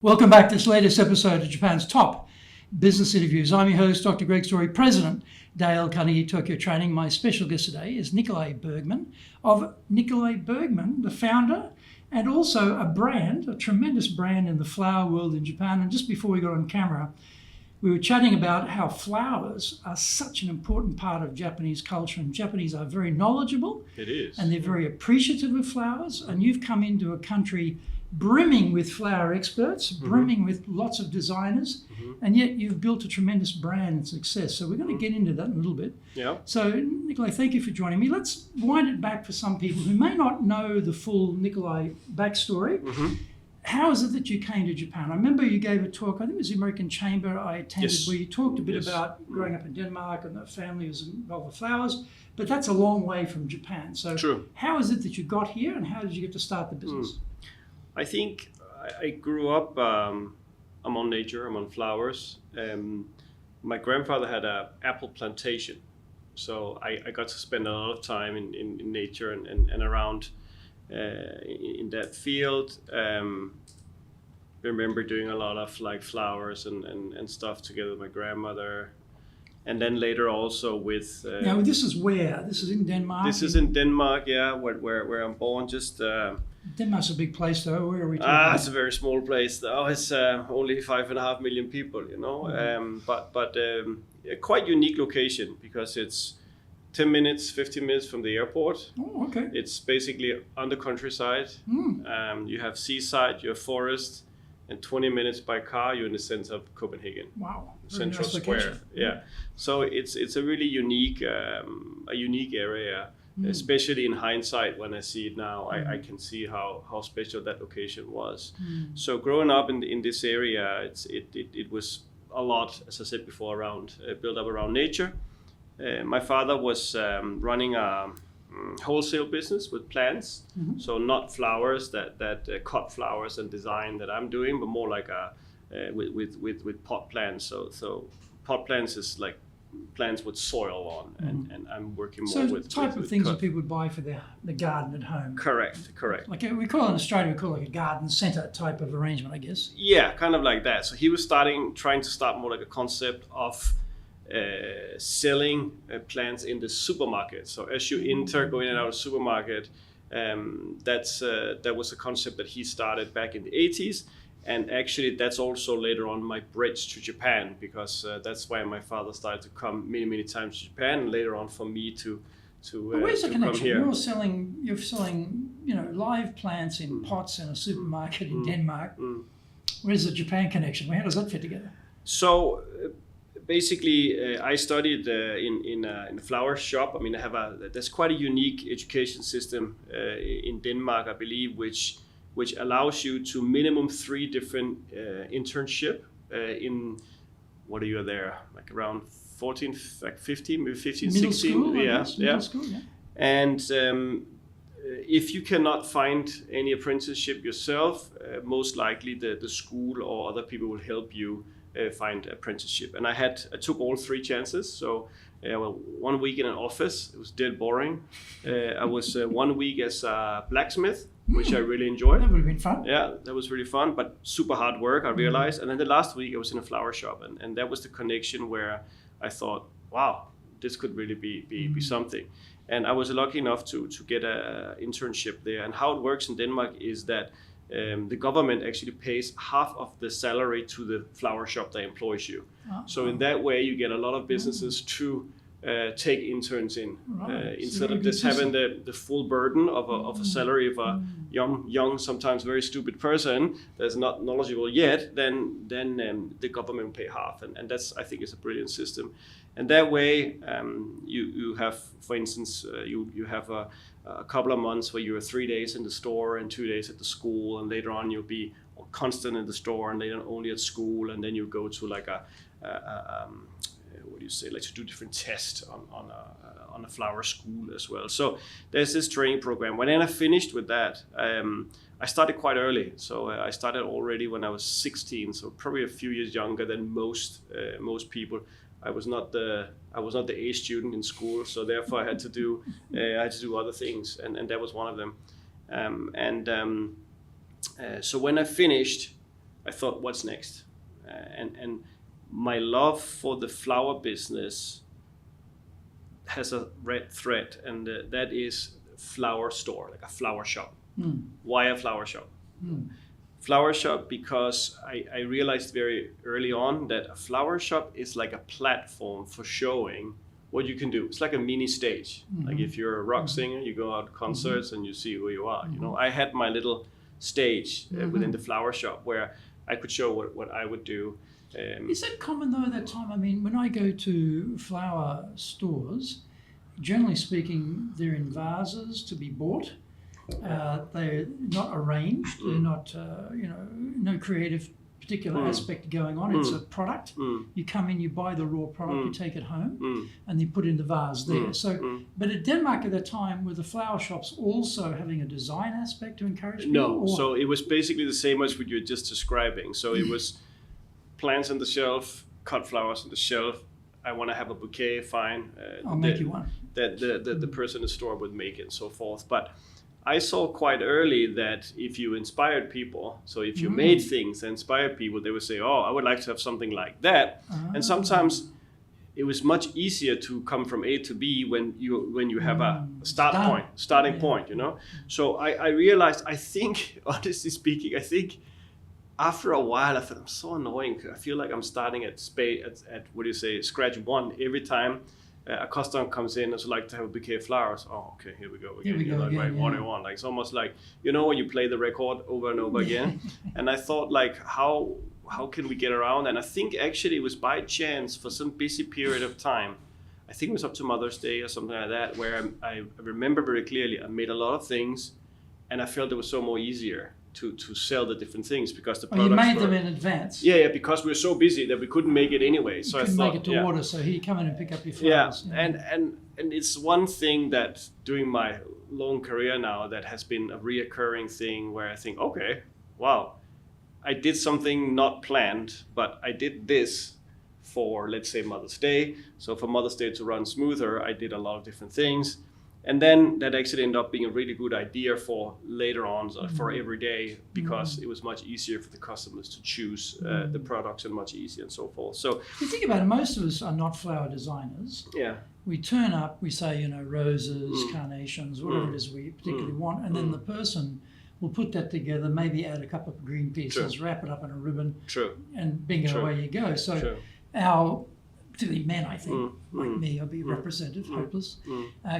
Welcome back to this latest episode of Japan's Top Business Interviews. I'm your host, Dr. Greg Story, President, Dale Carnegie Tokyo Training. My special guest today is Nicolai Bergmann of Nicolai Bergmann, the founder and also a brand, a tremendous brand in the flower world in Japan. And just before we got on camera, we were chatting about how flowers are such an important part of Japanese culture, and Japanese are very knowledgeable. It is. And they're very appreciative of flowers. And you've come into a country brimming with flower experts, brimming with lots of designers, and yet you've built a tremendous brand and success. So we're going to get into that in a little bit. Yeah. So Nicolai, thank you for joining me. Let's wind it back for some people who may not know the full Nicolai backstory. How is it that you came to Japan? I remember you gave a talk, I think it was the American Chamber I attended, Yes. where you talked a bit about growing up in Denmark and the family was involved with flowers, but that's a long way from Japan. So True. How is it that you got here and how did you get to start the business? I think I grew up among nature, among flowers. My grandfather had an apple plantation, so I got to spend a lot of time in nature and around in that field. Remember doing a lot of like flowers and stuff together with my grandmother. And then later also with... now this is where? This is in Denmark? This is in Denmark, yeah, where I'm born, just... Denmark's a big place though, where are we talking? It's a very small place though. It's only 5.5 million people, you know. But a quite unique location because it's 10 minutes, 15 minutes from the airport. Oh, okay. It's basically on the countryside. You have seaside, you have forest, and 20 minutes by car, you're in the center of Copenhagen. Wow. Central nice Square. location. Yeah. So it's a really unique area. Especially in hindsight, when I see it now, I can see how special that location was. So growing up in this area, it was a lot, as I said before, around built up around nature. My father was running a wholesale business with plants, so not flowers that cut flowers and design that I'm doing, but more like with pot plants. So pot plants is like plants with soil on, and I'm working more with... So type of things cut. that people would buy for the garden at home. Correct. Like we call it in Australia, we call it like a garden centre type of arrangement, I guess. Yeah, kind of like that. So he was trying to start more like a concept of selling plants in the supermarket. So as you enter, going in and out of the supermarket, that was a concept that he started back in the 80s. And actually, that's also later on my bridge to Japan, because that's why my father started to come many times to Japan, and later on for me to where's the come connection? here. You're selling live plants in pots in a supermarket in Denmark. Where's the Japan connection? How does that fit together? So basically, I studied in a flower shop. I mean, there's quite a unique education system in Denmark, I believe, which allows you to minimum 3 different internship in, what are you there, like around 14, like 15, maybe 15, Middle 16. School, Middle school, yeah. And if you cannot find any apprenticeship yourself, most likely the school or other people will help you find apprenticeship. And I took all 3 chances. So 1 week in an office, it was dead boring. I was 1 week as a blacksmith, which I really enjoyed. That would have been fun. Yeah, that was really fun, but super hard work, I realized. And then the last week I was in a flower shop, and that was the connection where I thought, wow, this could really be something. And I was lucky enough to get an internship there. And how it works in Denmark is that the government actually pays half of the salary to the flower shop that employs you. So in that way, you get a lot of businesses to take interns in, instead of just having the full burden of a salary of a young, sometimes very stupid person that's not knowledgeable yet. Then the government pay half, and that's, I think, is a brilliant system. And that way, you have, for instance, you have a couple of months where you're 3 days in the store and 2 days at the school, and later on you'll be constant in the store and later only at school, and then you go to like what do you say, like to do different tests on a flower school as well. So there's this training program. When I finished with that, I started quite early. So I started already when I was 16, so probably a few years younger than most people. I was not the A student in school, so therefore I had to do other things, and that was one of them. So when I finished, I thought, what's next? And my love for the flower business has a red thread, and that is flower store, like a flower shop. Why a flower shop? Flower shop because I realized very early on that a flower shop is like a platform for showing what you can do. It's like a mini stage. Like if you're a rock singer, you go out to concerts and you see who you are. You know, I had my little stage within the flower shop where I could show what I would do. Is that common though at that time? I mean, when I go to flower stores, generally speaking, they're in vases to be bought. They're not arranged. They're not, no creative particular aspect going on. It's a product. You come in, you buy the raw product, you take it home, and you put it in the vase there. So, but at Denmark at that time, were the flower shops also having a design aspect to encourage people? No, so it was basically the same as what you were just describing. So it was plants on the shelf, cut flowers on the shelf. I want to have a bouquet, fine. I'll make you one. That the person in the store would make it and so forth. But I saw quite early that if you inspired people, so if you made things that inspired people, they would say, oh, I would like to have something like that. And sometimes it was much easier to come from A to B when you have a starting point, you know. So I realized, I think, honestly speaking, after a while I thought, I'm so annoying. I feel like I'm starting at scratch one every time. A customer comes in and would like to have a bouquet of flowers. Oh, okay, here we go again. What do you want? Like, it's almost like, when you play the record over and over again. And I thought, like, how can we get around? And I think actually it was by chance for some busy period of time. I think it was up to Mother's Day or something like that, where I remember very clearly I made a lot of things, and I felt it was so more easier to sell the different things because the products you made them in advance. Yeah, because we were so busy that we couldn't make it anyway. So I thought, make it to order. So here you come in and pick up your flowers. Yeah, and it's one thing that during my long career now that has been a reoccurring thing where I think, okay, wow, I did something not planned, but I did this for, let's say, Mother's Day. So for Mother's Day to run smoother, I did a lot of different things. And then that actually ended up being a really good idea for later on, for every day, because it was much easier for the customers to choose the products and much easier and so forth. So if you think about it, most of us are not flower designers. Yeah. We turn up, we say, roses, carnations, whatever it is we particularly want, and then the person will put that together, maybe add a couple of green pieces, wrap it up in a ribbon, and bingo, away you go. So our, particularly men, I think, like me, I'll be representative, hopeless,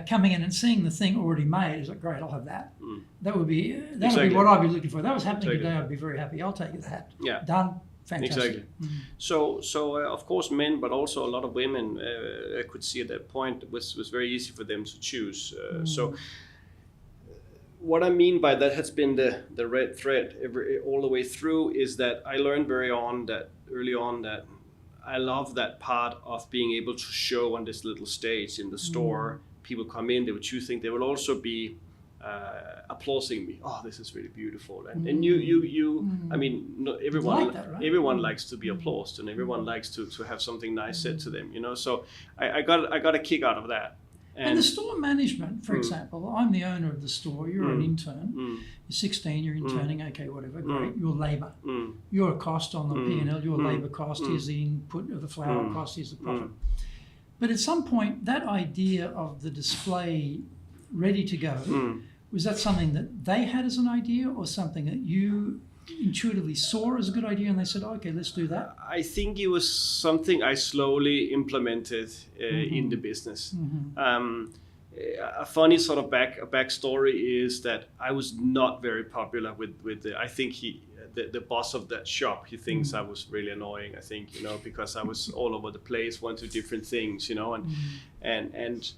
coming in and seeing the thing already made is like, great, I'll have that. That would be what I'd be looking for. If that was happening today, I'd be very happy. I'll take that. Yeah. Done. Fantastic. Exactly. So of course men, but also a lot of women, I could see at that point was very easy for them to choose. So what I mean by that has been the red thread all the way through is that I learned early on that I love that part of being able to show on this little stage in the store. People come in, they would choose things. They will also be applauding me. Oh, this is really beautiful. And you I mean, no, everyone like that, right? Everyone likes to be applauded, and everyone likes to have something nice said to them. So I got a kick out of that. And the store management, for example, I'm the owner of the store, you're an intern, you're 16, you're interning, okay, whatever, great, your labour. Your cost on the P&L, your labour cost, here's the input of the flower cost, here's the profit. But at some point, that idea of the display ready to go, was that something that they had as an idea or something that you intuitively saw as a good idea and they said, okay, let's do that? I think it was something I slowly implemented in the business. A funny sort of backstory is that I was not very popular with I think the boss of that shop, he thinks I was really annoying, I think, because I was all over the place, went to different things, and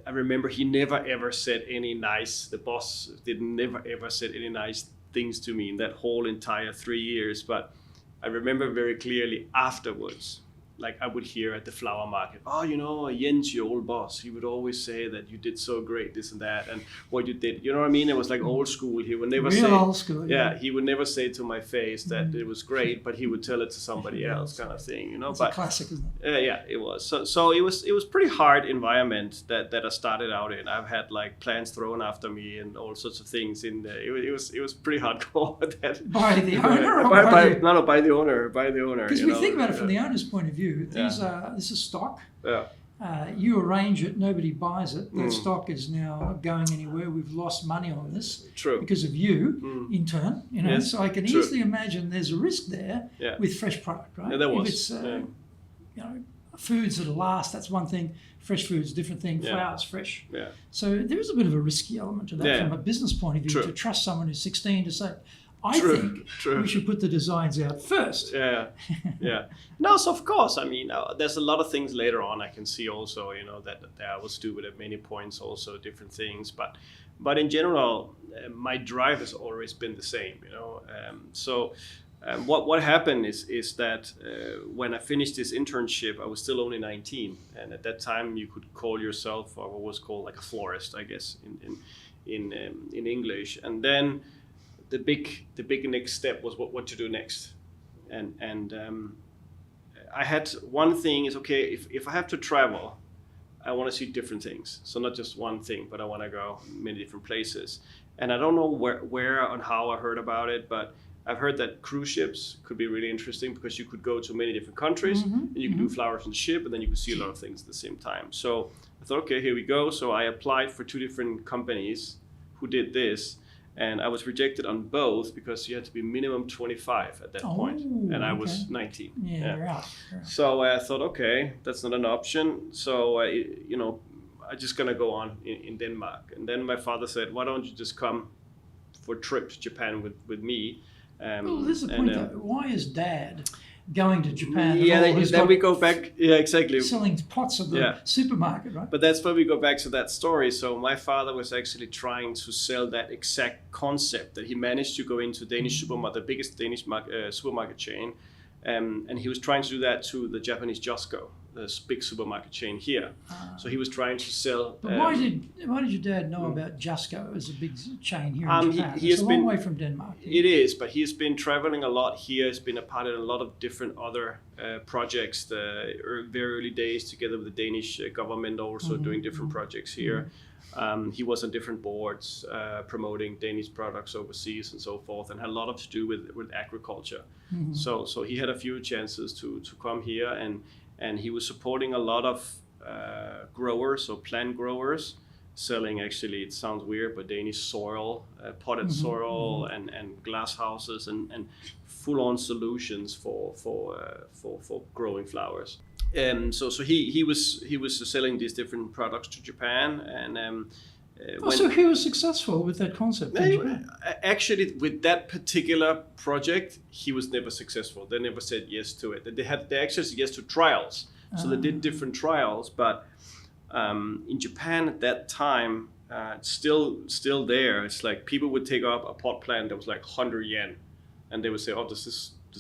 I remember he never ever said any nice, the boss never ever said any nice things to me in that whole entire 3 years. But I remember very clearly afterwards, like I would hear at the flower market, oh, Jens, your old boss, he would always say that you did so great, this and that, and what you did. You know what I mean? It was like old school. He would never old school. Yeah, he would never say to my face that it was great, but he would tell it to somebody else, kind of thing. It's a classic, isn't it? Yeah, it was. So it was pretty hard environment that I started out in. I've had like plants thrown after me and all sorts of things. It was pretty hardcore. By the owner? By the owner. Because we think about it from the owner's point of view. This is stock. Yeah. You arrange it, nobody buys it. That stock is now going anywhere. We've lost money on this because of you, in turn. Yes. So I can easily imagine there's a risk there with fresh product, right? Yeah, there was. If it's foods that last, that's one thing. Fresh foods, different thing. Flowers, fresh. Yeah. So there is a bit of a risky element to that from a business point of view. To trust someone who's 16 to say, I think we should put the designs out first. Yeah. No, so of course, I mean, there's a lot of things later on I can see also, that I was stupid at many points, also different things. But in general, my drive has always been the same, What happened is that when I finished this internship, I was still only 19, and at that time you could call yourself what was called like a florist, I guess, in English. And then the big next step was what to do next, and I had one thing is, okay, if I have to travel, I want to see different things. So not just one thing, but I want to go many different places. And I don't know where and how I heard about it, but I've heard that cruise ships could be really interesting because you could go to many different countries and you could do flowers on the ship, and then you could see a lot of things at the same time. So I thought, okay, here we go. So I applied for 2 different companies who did this. And I was rejected on both because you had to be minimum 25 at that point, and I was 19. Yeah. Right. So I thought, okay, that's not an option. So I'm just gonna go on in Denmark. And then my father said, why don't you just come for a trip to Japan with me? Well, this is the point though. Why is Dad going to Japan? Then we go back. Yeah, exactly. Selling pots at the supermarket, right? But that's where we go back to that story. So my father was actually trying to sell that exact concept that he managed to go into Danish supermarket, the biggest Danish supermarket chain, and he was trying to do that to the Japanese Costco, this big supermarket chain here. So he was trying to sell. But why did your dad know about Costco as a big chain here in Japan? It's a long way from Denmark. It is, but he's been traveling a lot here. He's been a part of a lot of different other projects. The very early days, together with the Danish government, also doing different projects here. He was on different boards promoting Danish products overseas and so forth, and had a lot to do with agriculture. So he had a few chances to come here, and he was supporting a lot of growers, so plant growers, selling, actually, it sounds weird, but Danish soil, potted soil, and glass houses, and full-on solutions for growing flowers. So he was selling these different products to Japan, and so he was successful with that concept. Actually, with that particular project, he was never successful. They never said yes to it. They actually said yes to trials. So they did different trials, but in Japan at that time, still there. It's like people would take up a pot plant that was like 100 yen, and they would say, "Oh, does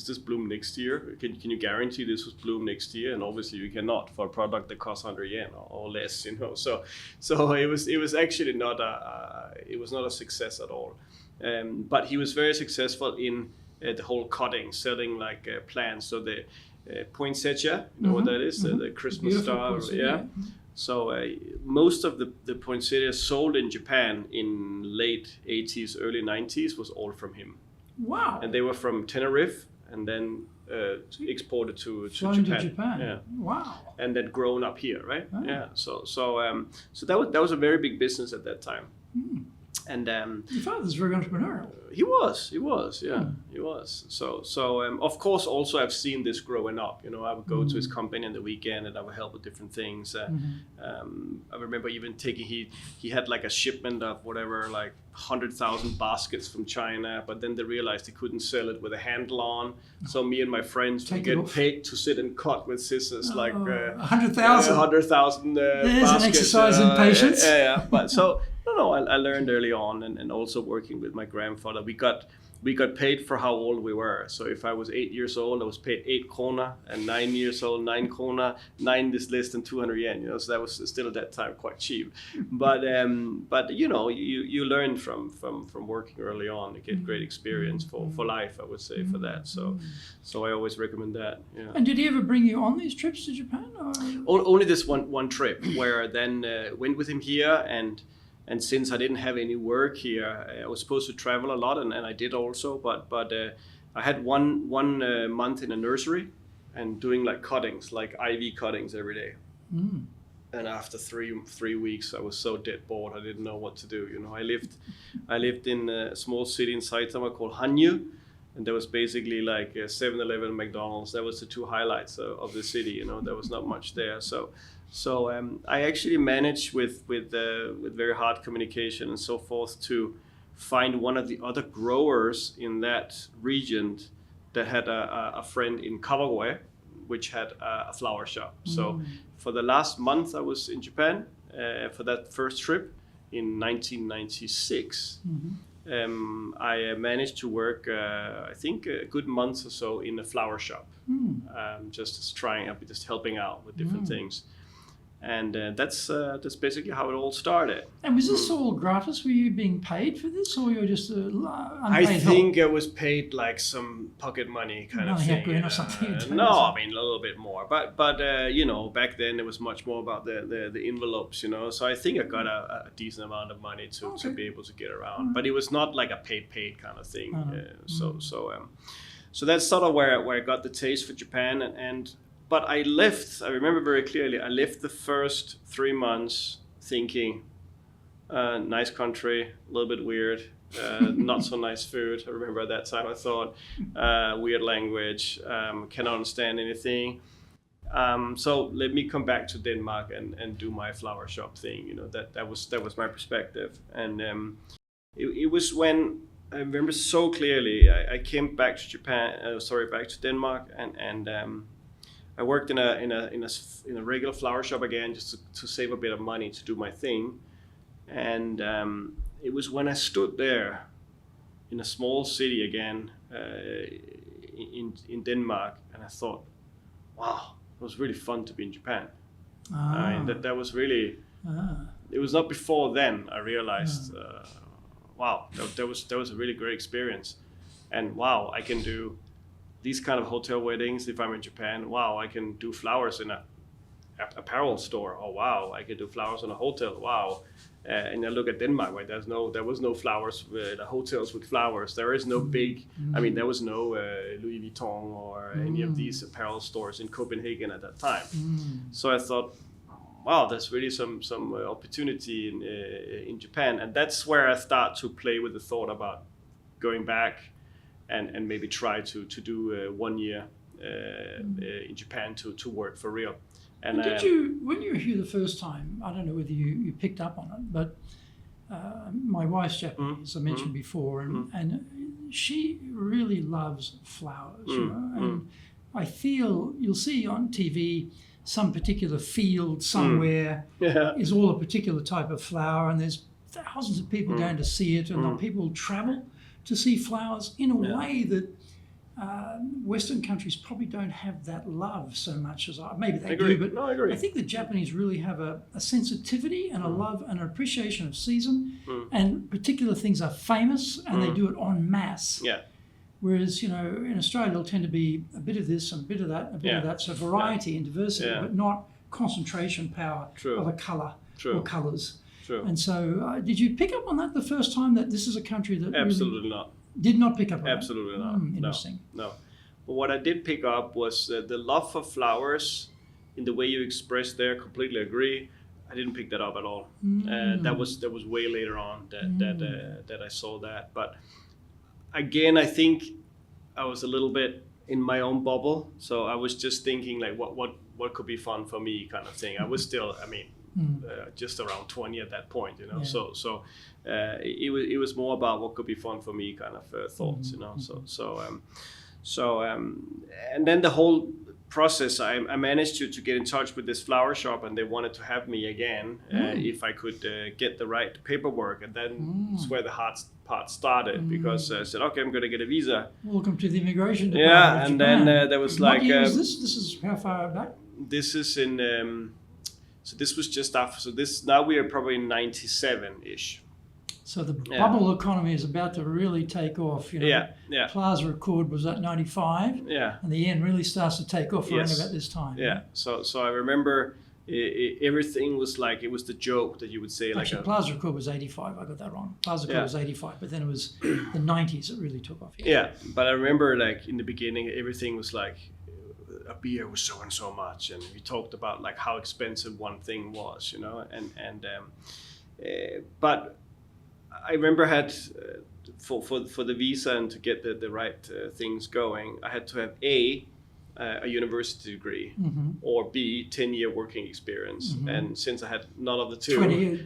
this bloom next year? Can you guarantee this will bloom next year?" And obviously you cannot for a product that costs 100 yen or less, So it was actually not a success at all. But he was very successful in the whole cutting, selling like plants. So the poinsettia, you know what that is? The Christmas star, yeah. So most of the poinsettia sold in Japan in late 80s, early 90s was all from him. Wow. And they were from Tenerife, and then exported to Japan. Yeah. Wow. And then grown up here, right? Oh. Yeah. So that was a very big business at that time. And your father's very entrepreneurial. He was, yeah, he was. So of course, also I've seen this growing up. I would go to his company on the weekend, and I would help with different things. I remember even he had like a shipment of whatever, like 100,000 baskets from China, but then they realized they couldn't sell it with a handle on. So me and my friends would get paid to sit and cut with scissors, like 100,000. 100,000 There's baskets. an exercise in patience. Yeah. But so. No, I learned early on, and also working with my grandfather. We got we got paid for how old we were. So if I was 8 years old, I was paid 8 krona, and 9 years old, 9 krona. 9 is less than 200 yen, so that was still at that time quite cheap. But you learn from working early on. You get great experience for life, I would say, for that. So I always recommend that. Yeah. And did he ever bring you on these trips to Japan? Or? Only this one trip, where I then went with him here, and since I didn't have any work here, I was supposed to travel a lot, and I did also. But I had one month in a nursery, and doing like cuttings, like IV cuttings every day. And after three weeks, I was so dead bored. I didn't know what to do. I lived in a small city in Saitama called Hanyu, and there was basically like a 7-Eleven, McDonald's. That was the two highlights of the city. There was not much there. So I actually managed with very hard communication and so forth to find one of the other growers in that region that had a friend in Kawagoe, which had a flower shop. So for the last month I was in Japan for that first trip in 1996. I managed to work, I think, a good month or so in a flower shop, just helping out with different things. And that's basically how it all started. And was this all gratis? Were you being paid for this, or you were just unpaid I think help? I was paid like some pocket money kind of $900 thing. or something. No, I mean a little bit more. But back then it was much more about the envelopes. So I think I got a decent amount of money to be able to get around. But it was not like a paid kind of thing. So that's sort of where I got the taste for Japan. But I remember very clearly, I left the first 3 months thinking, nice country, a little bit weird, not so nice food. I remember at that time I thought, weird language, cannot understand anything. So let me come back to Denmark and do my flower shop thing. That was my perspective. And it was when, I remember so clearly, I came back to back to Denmark, and I worked in a regular flower shop again, just to save a bit of money to do my thing. And it was when I stood there in a small city again in Denmark, and I thought, wow, it was really fun to be in Japan. I mean, that was really. It was not before then I realized, wow, that was a really great experience, and wow, I can do these kind of hotel weddings if I'm in Japan. Wow, I can do flowers in a apparel store. Oh wow, I can do flowers in a hotel. Wow. And I look at Denmark, where there was no flowers, the hotels with flowers. There is no big, there was no Louis Vuitton or any of these apparel stores in Copenhagen at that time. So I thought, wow, there's really some opportunity in Japan. And that's where I start to play with the thought about going back and maybe try to do 1 year in Japan to work for real. And when you were here the first time, I don't know whether you picked up on it, but my wife's Japanese, I mentioned before, and she really loves flowers, and I feel you'll see on TV some particular field somewhere is all a particular type of flower, and there's thousands of people going to see it, and people travel to see flowers in a way that Western countries probably don't have that love so much as maybe they do, but no, I agree. I think the Japanese really have a sensitivity and a love and an appreciation of season, and particular things are famous, and they do it en masse. Yeah. Whereas, in Australia, there'll tend to be a bit of this and a bit of that, and a bit of that. So variety and diversity, but not concentration power of a colour or colours. True. And so did you pick up on that the first time, that this is a country that Absolutely not. Did not pick up on Absolutely that? not. Interesting. No. But what I did pick up was the love for flowers in the way you expressed there. Completely agree. I didn't pick that up at all. That was way later on that I saw that. But again, I think I was a little bit in my own bubble. So I was just thinking like, what could be fun for me, kind of thing. I was still, just around 20 at that point, So it was more about what could be fun for me, kind of thoughts, So and then the whole process, I managed to get in touch with this flower shop, and they wanted to have me again if I could get the right paperwork. And then it's where the hard part started, because I said, okay, I'm going to get a visa. Welcome to the immigration department. Yeah, and then there was like... What year is this? This is how far back? This is in... so this was just after. So this now we are probably in 97-ish. So the bubble economy is about to really take off. You know, Plaza Accord was at 95. Yeah. And the yen really starts to take off around about this time. Yeah. So I remember everything was like, it was the joke that you would say. Actually, like Plaza Accord was 85. I got that wrong. Plaza Accord was 85, but then it was the 90s that really took off. Yeah. But I remember like in the beginning, everything was like, a beer was so and so much, and we talked about like how expensive one thing was, you know, but I remember I had for the visa and to get the right things going, I had to have a university degree or B 10-year working experience, and since I had none of the two, 10.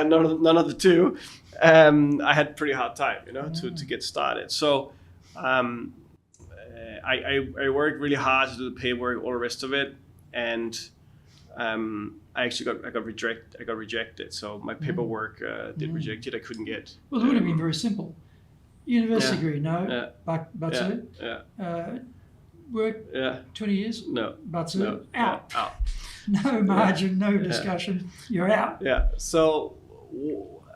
None of the two, I had pretty hard time, you know, to get started. So. I worked really hard to do the paperwork, all the rest of it, and I actually got rejected. So my paperwork did rejected. I couldn't get. Well, it would have been very simple. University degree, no. That's it. Yeah. Work. 20 years. No. That's no. it. Out. Out. No margin, no discussion. You're out. Yeah. So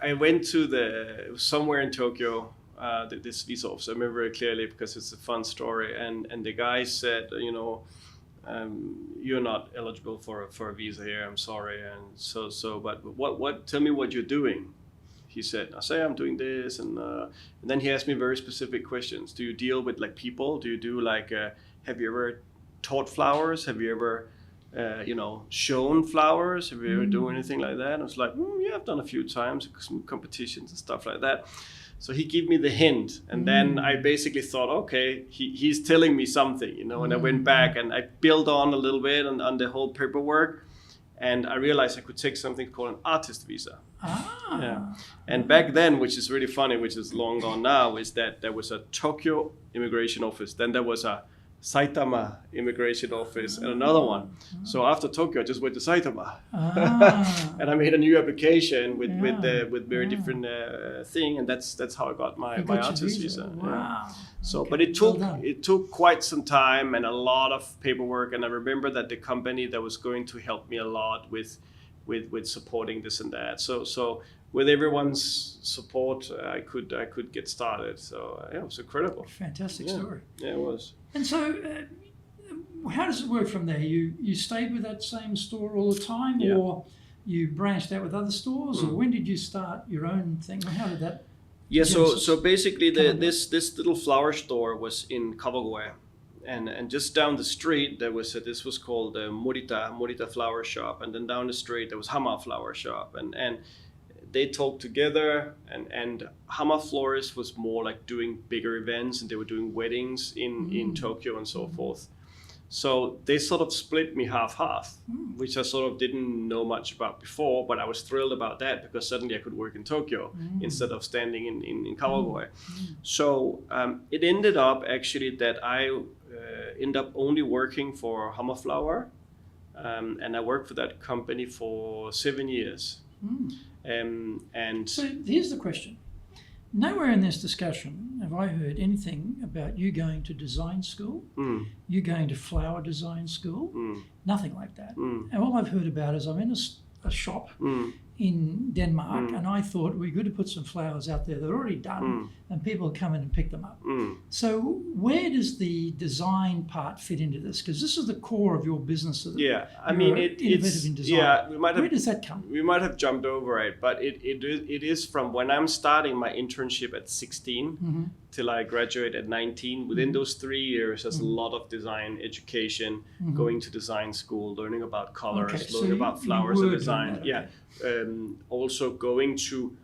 I went to somewhere in Tokyo. This visa office, I remember very clearly because it's a fun story, and the guy said, you know, you're not eligible for a visa here, I'm sorry, and so but what tell me what you're doing, he said. I say I'm doing this, and then he asked me very specific questions. Do you deal with like people? Do you do like have you ever taught flowers? Have you ever shown flowers? Have you ever done anything like that? And I was like, yeah, I've done a few times, some competitions and stuff like that. So he gave me the hint, and then I basically thought, okay, he's telling me something, you know, and I went back and I built on a little bit on the whole paperwork, and I realized I could take something called an artist visa. Yeah. And back then, which is really funny, which is long gone now, is that there was a Tokyo immigration office, then there was a Saitama immigration office and another one. So after Tokyo, I just went to Saitama, and I made a new application with very different thing, and that's how I got my artist visa. Wow. Yeah. So, but it took quite some time and a lot of paperwork, and I remember that the company that was going to help me a lot with supporting this and that. So with everyone's support, I could get started. So it was incredible. Fantastic story. Yeah, it was. And so, how does it work from there? You stayed with that same store all the time, or you branched out with other stores, or when did you start your own thing? How did that? Yeah, so basically, this little flower store was in Kawagoe, and just down the street there was this was called Morita Flower Shop, and then down the street there was Hama Flower Shop, and they talked together, and Hama Florist was more like doing bigger events, and they were doing weddings in Tokyo and so forth. So they sort of split me half, which I sort of didn't know much about before, but I was thrilled about that because suddenly I could work in Tokyo instead of standing in Kawagoe. So it ended up actually that I ended up only working for Hama Flower, and I worked for that company for 7 years. And so here's the question. Nowhere in this discussion have I heard anything about you going to design school, you going to flower design school, nothing like that. And all I've heard about is I'm in a shop in Denmark, and I thought we're good to put some flowers out there that are already done, and people come in and pick them up. So where does the design part fit into this? Because this is the core of your business. Yeah, I mean, it's in design. Yeah, where does that come? We might have jumped over it, but it is from when I'm starting my internship at 16 till I graduate at 19. Within those 3 years, there's a lot of design education, going to design school, learning about colors, learning about flowers and design. Also going to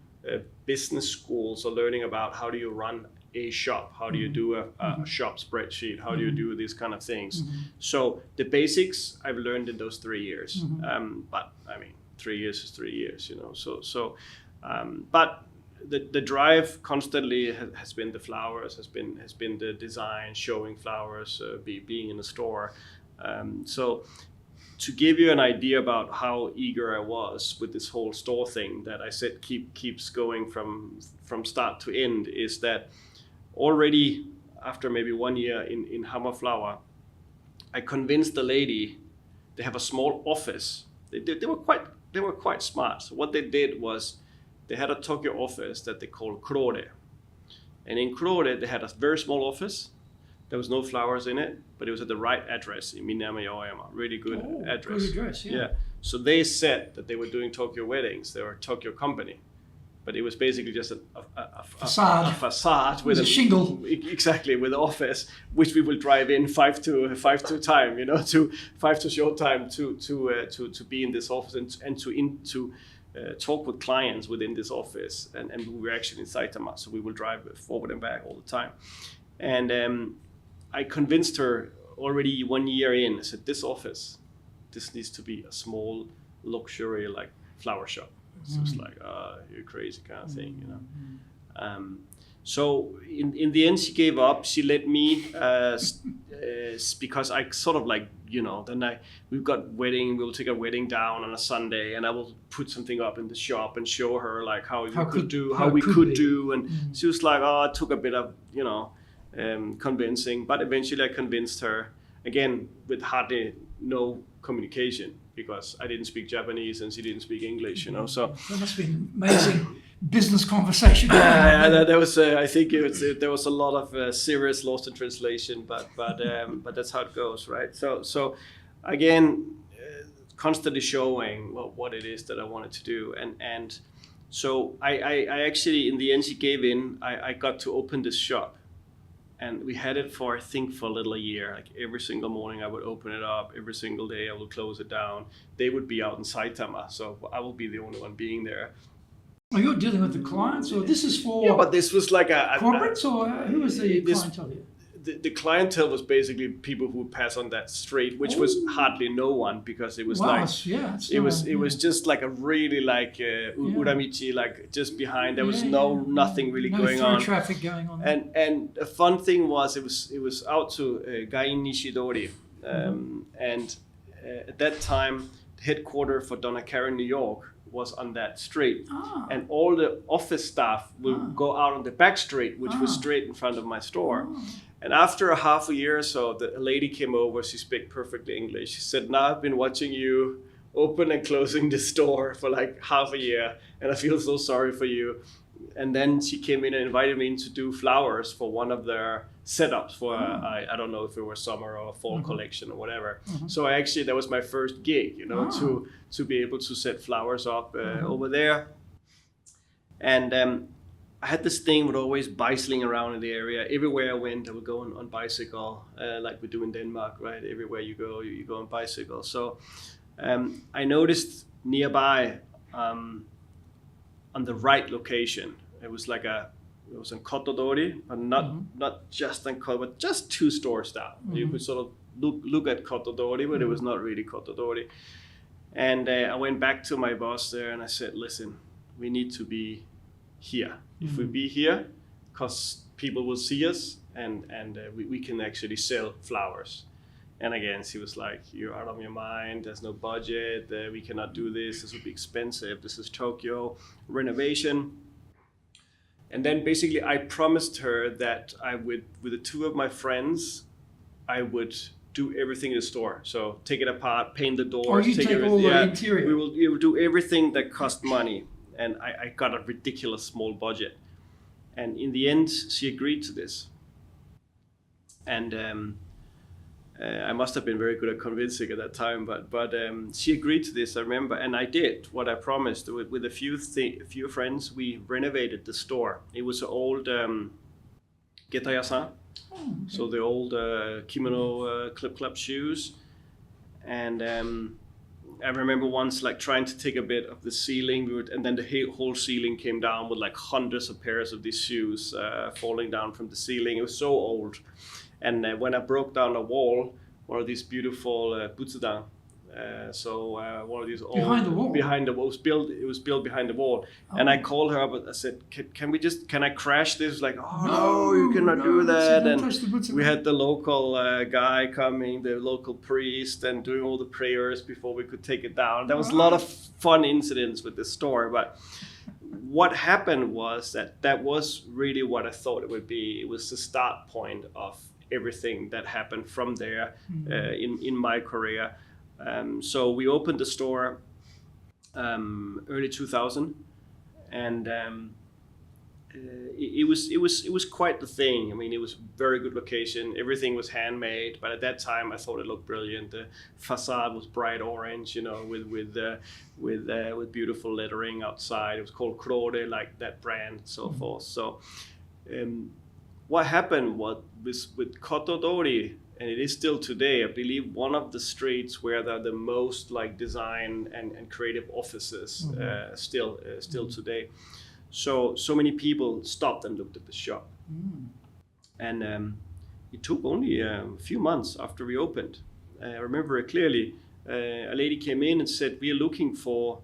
business schools, or learning about how do you run a shop, how do you do a shop spreadsheet, how do you do these kind of things. So the basics I've learned in those 3 years, but I mean 3 years is 3 years, you know. But the drive constantly has been the flowers, has been the design, showing flowers, being in the store. So to give you an idea about how eager I was with this whole store thing that I said keeps going from start to end, is that already after maybe 1 year in Hammer Flower, I convinced the lady. They have a small office. They were quite smart. So what they did was they had a Tokyo office that they called Kurore. And in Kurore, they had a very small office. There was no flowers in it, but it was at the right address in Minami-Aoyama. Really good address. Good address, yeah. So they said that they were doing Tokyo weddings. They were a Tokyo company. But it was basically just a facade with a shingle. Exactly, with an office, which we will drive in five to time, to 5 to short time to be in this office and to talk with clients within this office. And we were actually in Saitama, so we will drive forward and back all the time. And I convinced her already 1 year in. I said, this needs to be a small luxury like flower shop. So it's like, you're crazy kind of thing, So in the end, she gave up. She let me, because I sort of like, then we've got we'll take a wedding down on a Sunday, and I will put something up in the shop and show her like how we could do. And she was like, it took a bit of, convincing, but eventually I convinced her, again, with hardly no communication, because I didn't speak Japanese and she didn't speak English, So that must be an amazing business conversation. There was, I think there was a lot of serious lost in translation, but that's how it goes, right? So again, constantly showing what it is that I wanted to do, and so I actually, in the end, she gave in. I got to open this shop. And we had it for, I think, for a little a year. Like every single morning I would open it up. Every single day I would close it down. They would be out in Saitama, so I will be the only one being there. Are you dealing with the clients, or this is for? Yeah, but this was like corporates, or who was the clientele here? The clientele was basically people who would pass on that street, which was hardly no one, because it was it was just like a really like uramichi, like just behind. There was nothing really going on. No traffic going on. And a fun thing was it was out to Gain Nishidori, and at that time the headquarters for Donna Karan New York was on that street, and all the office staff will go out on the back street, which was straight in front of my store. And after a half a year or so, a lady came over. She spoke perfectly English. She said, "Now I've been watching you open and closing the store for like half a year, and I feel so sorry for you." And then she came in and invited me in to do flowers for one of their setups for I don't know if it was summer or fall collection or whatever. So that was my first gig, to be able to set flowers up over there. And I had this thing with always bicycling around in the area. Everywhere I went, I would go on bicycle, like we do in Denmark, right? Everywhere you go, you go on bicycle. So I noticed nearby, on the right location, it was in Kotodori, but not just on Kotodori, but just 2 stores down. You could sort of look at Kotodori, but it was not really Kotodori. And I went back to my boss there and I said, "Listen, we need to be here. If we be here, because people will see us, and we can actually sell flowers." And again, she was like, "You're out of your mind. There's no budget. We cannot do this. This would be expensive. This is Tokyo renovation." And then basically I promised her that I would, with the 2 of my friends, I would do everything in the store. So take it apart, paint the doors. You take all the interior. We will do everything that cost money. And I got a ridiculous small budget. And in the end, she agreed to this. And I must have been very good at convincing at that time, but she agreed to this, I remember, and I did what I promised. With a few friends, we renovated the store. It was an old getayasan, so the old kimono clip-clap shoes. And I remember once like trying to take a bit of the ceiling, and then the whole ceiling came down with like hundreds of pairs of these shoes falling down from the ceiling. It was so old. And when I broke down a wall, one of these beautiful butsudan One of these old, Behind the wall? Behind the wall. It was built behind the wall. Oh. And I called her up and I said, can I crash this? Like, oh No, you cannot do that. don't And touch the boots of we it. had the local guy coming, the local priest, and doing all the prayers before we could take it down. There was a lot of fun incidents with the store, but what happened was that was really what I thought it would be. It was the start point of everything that happened from there in my career. So we opened the store early 2000, and it was quite the thing. I mean, it was a very good location. Everything was handmade, but at that time I thought it looked brilliant. The facade was bright orange, with beautiful lettering outside. It was called Krode, like that brand, and so forth. So what happened was with Kotodori, and it is still today, I believe, one of the streets where there are the most like design and creative offices still today. So many people stopped and looked at the shop, and it took only a few months after we opened. I remember it clearly. A lady came in and said, "We are looking for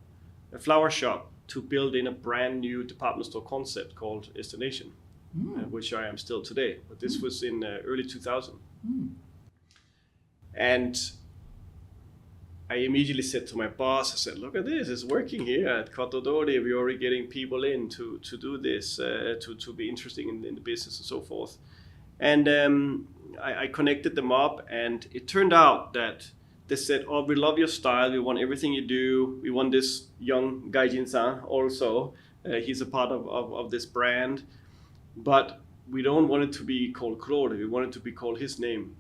a flower shop to build in a brand new department store concept called Destination." Which I am still today, but this was in early 2000. And I immediately said to my boss, I said, "Look at this, it's working here at Kotodori. We're already getting people in to do this, to be interested in the business and so forth." And I connected them up, and it turned out that they said, "Oh, we love your style, we want everything you do. We want this young Gaijin-san also. He's a part of this brand. But we don't want it to be called Claude. We want it to be called his name."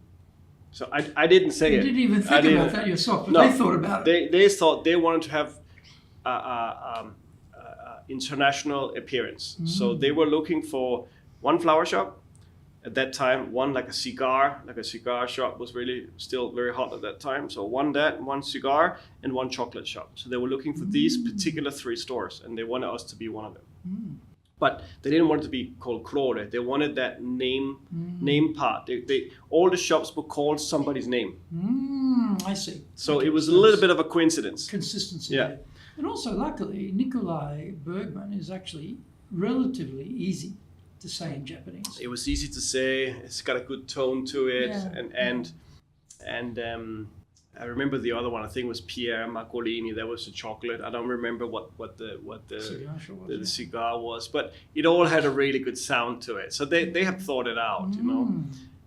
So I didn't say You it. didn't even think about that yourself, but No, they thought about it. They thought they wanted to have international appearance. So they were looking for one flower shop at that time, one like a cigar shop was really still very hot at that time. So one cigar, and one chocolate shop. So they were looking for these particular 3 stores, and they wanted us to be one of them. But they didn't want it to be called Claude. They wanted that name part. They all the shops were called somebody's name. I see. So it was a little bit of a coincidence. Consistency. Yeah. There. And also, luckily, Nicolai Bergmann is actually relatively easy to say in Japanese. It was easy to say. It's got a good tone to it, Yeah. and I remember the other one. I think it was Pierre Macolini. That was the chocolate. I don't remember what the cigar was, but it all had a really good sound to it. So they have thought it out,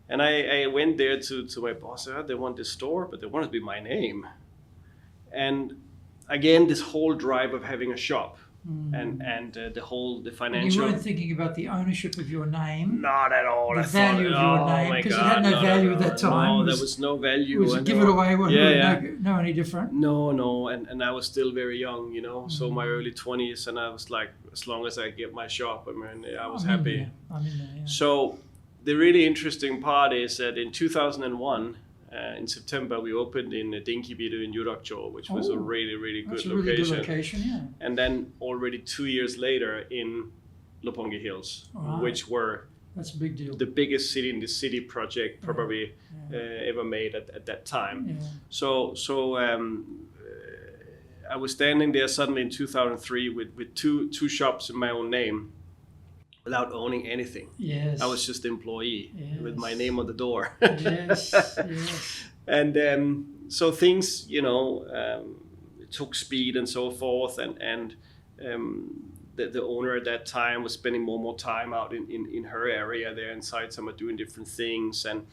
And I went there to my boss. I said, "They want this store, but they want it to be my name." And again, this whole drive of having a shop. And the financial. You weren't thinking about the ownership of your name. Not at all. The value of your name, because it had no value at that time. No, there was no value. Was give it away? No, any different? No, and I was still very young, So my early 20s, and I was like, as long as I get my shop, I mean, I was happy. I'm in there. Yeah. So the really interesting part is that in 2001. In September, we opened in Dinkibiru in Yurakucho, which was a really, really good location. Really good location, yeah. And then already 2 years later in Lopongi Hills, which were that's a big deal. The biggest city in the city project probably ever made at that time. Yeah. So I was standing there suddenly in 2003 with two shops in my own name, without owning anything. Yes. I was just an employee with my name on the door. Yes. And so things, took speed and so forth. And the owner at that time was spending more and more time out in her area there inside summer doing different things. And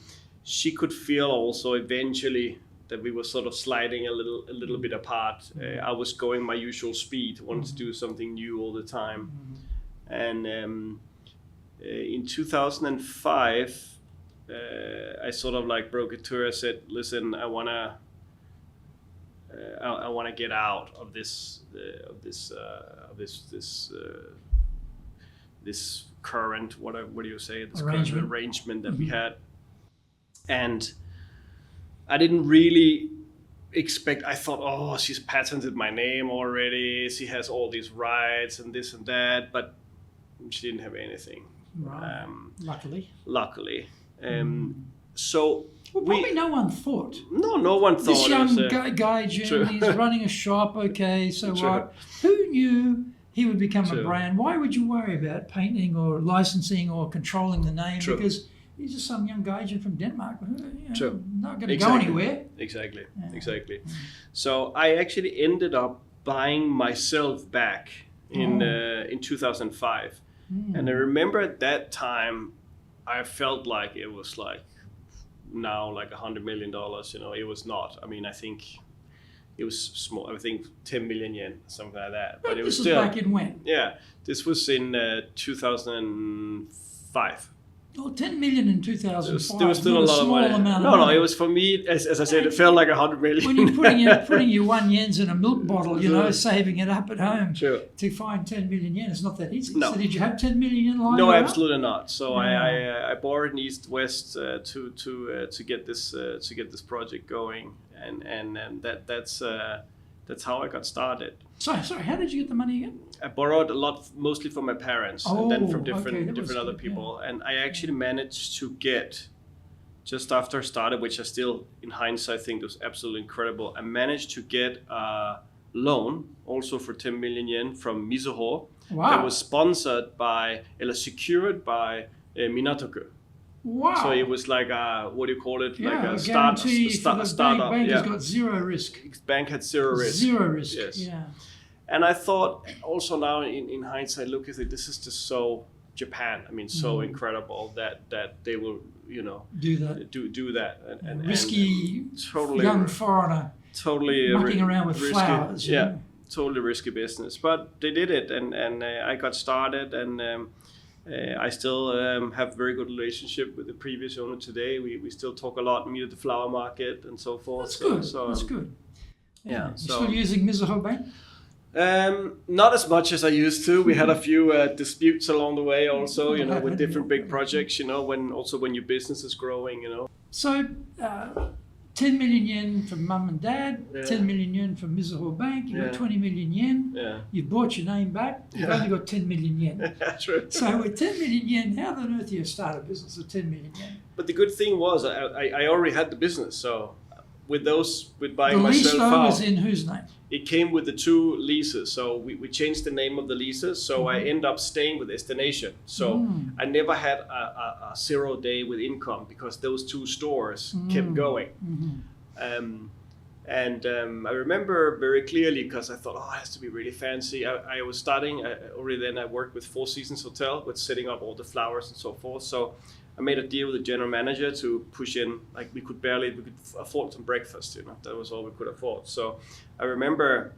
she could feel also eventually that we were sort of sliding a little bit apart. I was going my usual speed, wanted to do something new all the time. And in 2005, I sort of like broke it to her. I said, "Listen, I wanna get out of this current what do you say? This current arrangement that we had." And I didn't really expect. I thought, "Oh, she's patented my name already. She has all these rights and this and that," but she didn't have anything. Right. Luckily. So Well, probably no one thought. No one thought. This young gaijin, he's running a shop, okay, so what? Who knew he would become a brand? Why would you worry about painting or licensing or controlling the name? Because he's just some young gaijin from Denmark. Not going to go anywhere. Exactly. So I actually ended up buying myself back in 2005. And I remember at that time, I felt like it was like now like $100 million. You know, it was not. I mean, I think it was small. I think 10 million yen, something like that. But it was still. Back in when? Yeah, this was in 2005. Oh, 10 million in 2005. There was still a lot of money. No, it was for me, as I said, it felt like 100 million. When you're putting your 1 yens in a milk bottle, you know, saving it up at home to find 10 million yen, it's not that easy. No. So did you have 10 million yen lying No, around? absolutely not. So I borrowed in East West to get this project going, and that's how I got started. Sorry, how did you get the money again? I borrowed a lot, mostly from my parents, and then from different other good, people. And I actually managed to get, just after I started, which I still, in hindsight, think was absolutely incredible. I managed to get a loan, also for 10 million yen, from Mizuho. Wow. That was secured by Minatoku. Wow. So it was like a, what do you call it? Like a startup. Bank has got zero risk. Bank had zero risk. Zero risk, yes. Yeah. And I thought also now in hindsight, look at it, this is just so Japan. I mean, so incredible that they will, you know, do that. Do that. And risky, totally young foreigner. Totally mucking around with risky, flowers. Yeah, totally risky business. But they did it, and I got started, and I still have a very good relationship with the previous owner today. We still talk a lot, meet at the flower market and so forth. That's good. Yeah. You still using Mizuho Bank? Not as much as I used to. We had a few disputes along the way also, you know, with different big projects, you know, when your business is growing, you know. So 10 million yen from mum and dad, 10 million yen from Mizuho Bank, you got 20 million yen, you've bought your name back, you've only got 10 million yen. True. So with 10 million yen, how on earth do you start a business with 10 million yen? But the good thing was I already had the business, so with buying the myself lease out. was in whose name? It came with the 2 leases, so we changed the name of the leases, so I end up staying with Destination. So I never had a 0 day with income because those 2 stores kept going. I remember very clearly because I thought, it has to be really fancy. I was starting, already then I worked with Four Seasons Hotel with setting up all the flowers and so forth. So I made a deal with the general manager to push in, like we could afford some breakfast, you know, that was all we could afford. So I remember,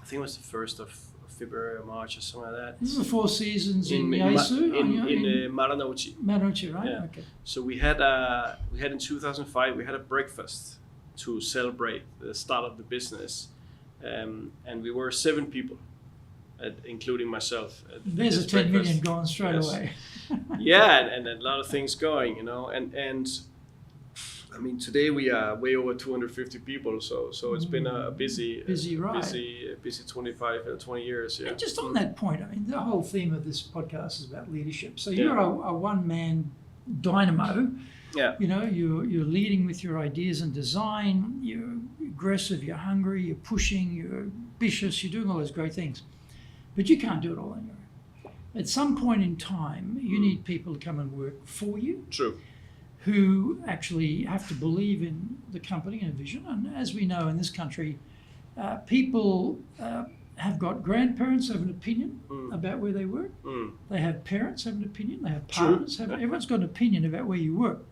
I think it was the 1st of February or March or something like that. This is the Four Seasons in Yaesu? In Marunouchi. Marunouchi, right? Yeah. Okay. So we had in 2005, we had a breakfast to celebrate the start of the business. And we were 7 people, including myself. There's a 10 million gone straight away. Yeah, and a lot of things going, you know, and I mean today we are way over 250 people, so it's been a busy ride, busy 20 years. Yeah. And just on that point, I mean the whole theme of this podcast is about leadership. So you're a one-man dynamo. Yeah. You know, you're leading with your ideas and design. You're aggressive. You're hungry. You're pushing. You're ambitious. You're doing all those great things, but you can't do it all on your own. At some point in time, you need people to come and work for you. True. Who actually have to believe in the company and vision. And as we know in this country, people have got grandparents have an opinion about where they work. They have parents have an opinion. They have partners everyone's got an opinion about where you work.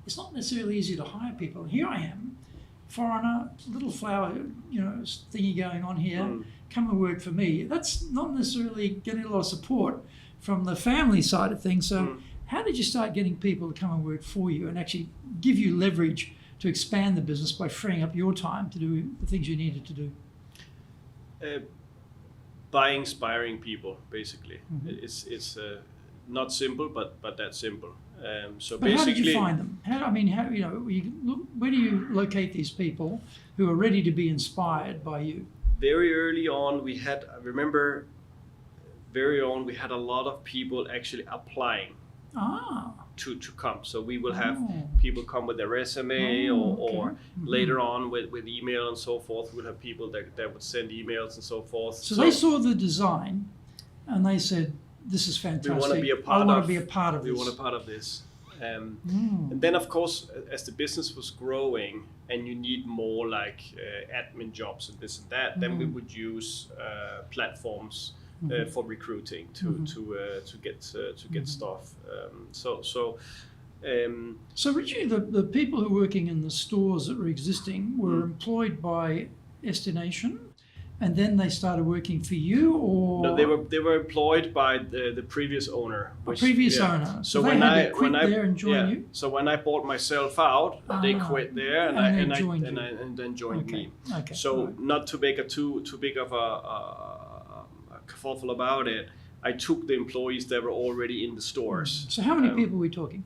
It's not necessarily easy to hire people. Here I am, foreigner, little flower, you know, thingy going on here. Come and work for me. That's not necessarily getting a lot of support from the family side of things. So how did you start getting people to come and work for you and actually give you leverage to expand the business by freeing up your time to do the things you needed to do? By inspiring people, basically. It's not simple, but that's simple. So but basically, how did you find them? Where do you locate these people who are ready to be inspired by you? Very early on, we had a lot of people actually applying. to come. So we will have people come with their resume or later on with email and so forth. We'll have people that would send emails and so forth. So they saw the design and they said, this is fantastic. We want to be a part I of want to be a part of we this. want a part of this. And then, of course, as the business was growing and you need more like admin jobs and this and that, then we would use platforms for recruiting to get staff. So Richie, the people who were working in the stores that were existing were employed by Destination, and then they started working for you, or no, they were employed by the previous owner. Owner. So they when had to quit there and join you. So when I bought myself out, they quit there and then joined me. Okay. So not to make too big of a kerfuffle about it, I took the employees that were already in the stores. So how many people are we talking?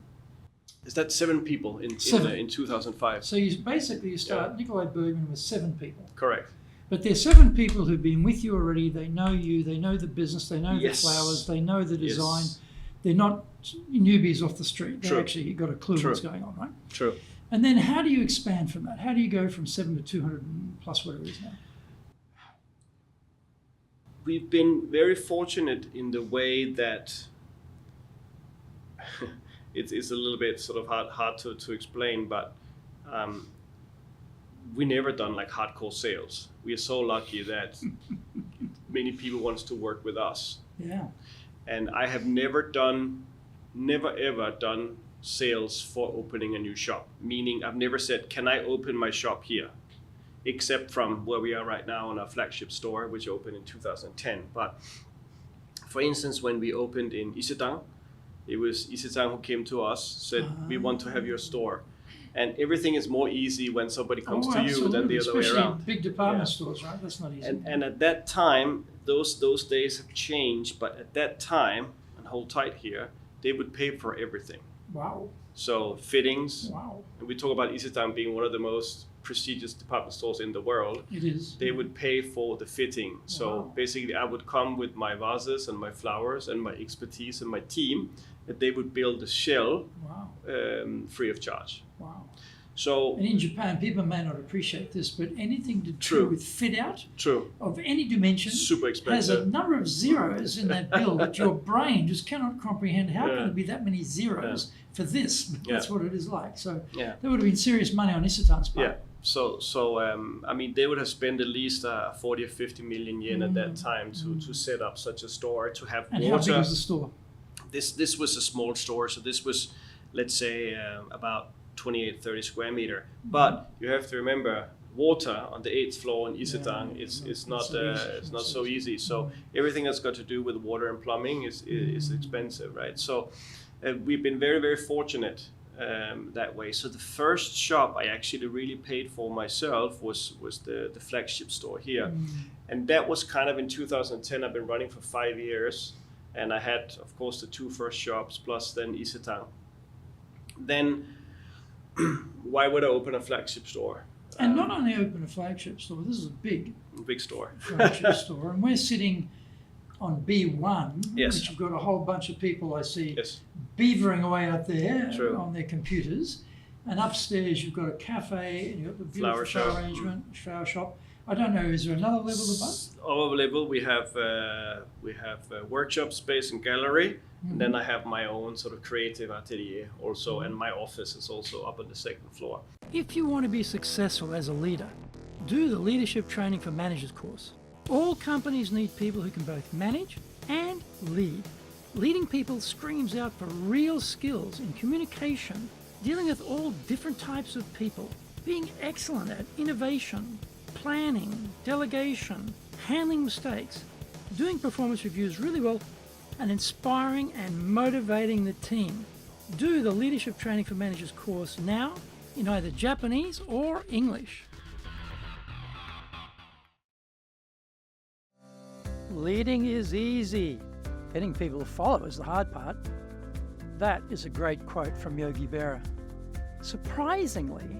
Is that 7 people in 2005? So you start Nicolai Bergmann with 7 people. Correct. But there's 7 people who've been with you already. They know you. They know the business. They know the flowers. They know the design. Yes. They're not newbies off the street. They True. actually got a clue what's going on, right? True. And then how do you expand from that? How do you go from 7 to 200 and plus whatever it is now? We've been very fortunate in the way that it's a little bit sort of hard to explain, but we never done like hardcore sales. We are so lucky that many people wants to work with us. Yeah. And I have never ever done sales for opening a new shop. Meaning I've never said, can I open my shop here? Except from where we are right now in our flagship store, which opened in 2010. But for instance, when we opened in Isetan, it was Isetan who came to us, said, we want to have your store. And everything is more easy when somebody comes to you than the other way Especially around. big department stores, right? That's not easy. And at that time, those days have changed, but at that time, and hold tight here, they would pay for everything. Wow. So fittings, Wow. and we talk about Isetan being one of the most prestigious department stores in the world. It is. They would pay for the fitting. So Wow. basically I would come with my vases and my flowers and my expertise and my team, that they would build a shell free of charge. Wow. So, and in Japan, people may not appreciate this, but anything to do with fit out of any dimension super expensive. has a number of zeros in that bill that your brain just cannot comprehend. How can there be that many zeros for this? But that's what it is like. So there would have been serious money on Isetan's part. Yeah. So I mean, they would have spent at least 40 or 50 million yen at that time to set up such a store, to have and water. How big was the store? This was a small store, so this was, let's say, about 28, 30 square meter. But you have to remember, water on the 8th floor in Isetan is not so easy. So everything that's got to do with water and plumbing is expensive, right? So we've been very, very fortunate that way. So the first shop I actually really paid for myself was the flagship store here. And that was kind of in 2010. I've been running for 5 years. And I had, of course, the 2 first shops plus then Isetan. Then why would I open a flagship store? And not only open a flagship store, this is a big store. Flagship store. And we're sitting on B1, Yes. which you've got a whole bunch of people I see Yes. beavering away out there True. on their computers. And upstairs you've got a cafe, and you've got the beautiful Flower shop. arrangement, flower shop. I don't know, is there another level above? Over level we have workshop space and gallery, and then I have my own sort of creative atelier also, and my office is also up on the 2nd floor. If you want to be successful as a leader, do the Leadership Training for Managers course. All companies need people who can both manage and lead. Leading people screams out for real skills in communication, dealing with all different types of people, being excellent at innovation, planning, delegation, handling mistakes, doing performance reviews really well, and inspiring and motivating the team. Do the Leadership Training for Managers course now in either Japanese or English. Leading is easy. Getting people to follow is the hard part. That is a great quote from Yogi Berra. Surprisingly,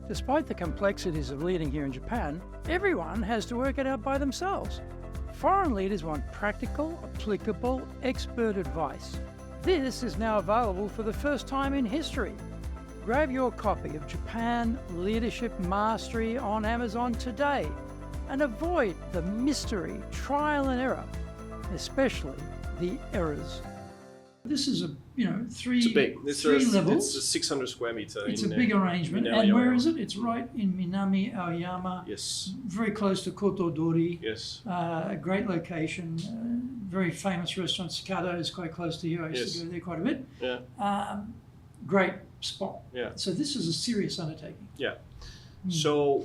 despite the complexities of leading here in Japan, everyone has to work it out by themselves. Foreign leaders want practical, applicable, expert advice. This is now available for the first time in history. Grab your copy of Japan Leadership Mastery on Amazon today and avoid the mystery, trial and error, especially the errors. This is three levels. It's a 600 square meter. It's a big arrangement. And where is it? It's right in Minami-Aoyama. Yes. Very close to Kotodori. Yes. A great location. Very famous restaurant. Cicada is quite close to you. I used to go there quite a bit. Yeah. Great spot. Yeah. So this is a serious undertaking. Yeah. So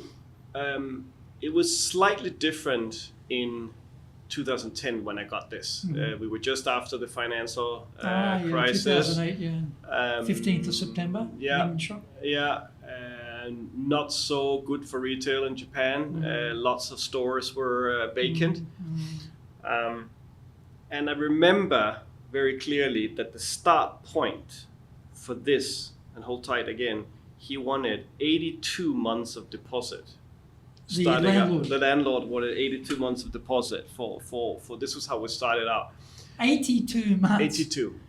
it was slightly different in 2010 when I got this. We were just after the financial crisis. 2008, 15th of September. Yeah. Yeah. And not so good for retail in Japan. Lots of stores were vacant. And I remember very clearly that the start point for this, and hold tight again, he wanted 82 months of deposit. The landlord wanted 82 months of deposit for this was how we started out. 82 months. 82.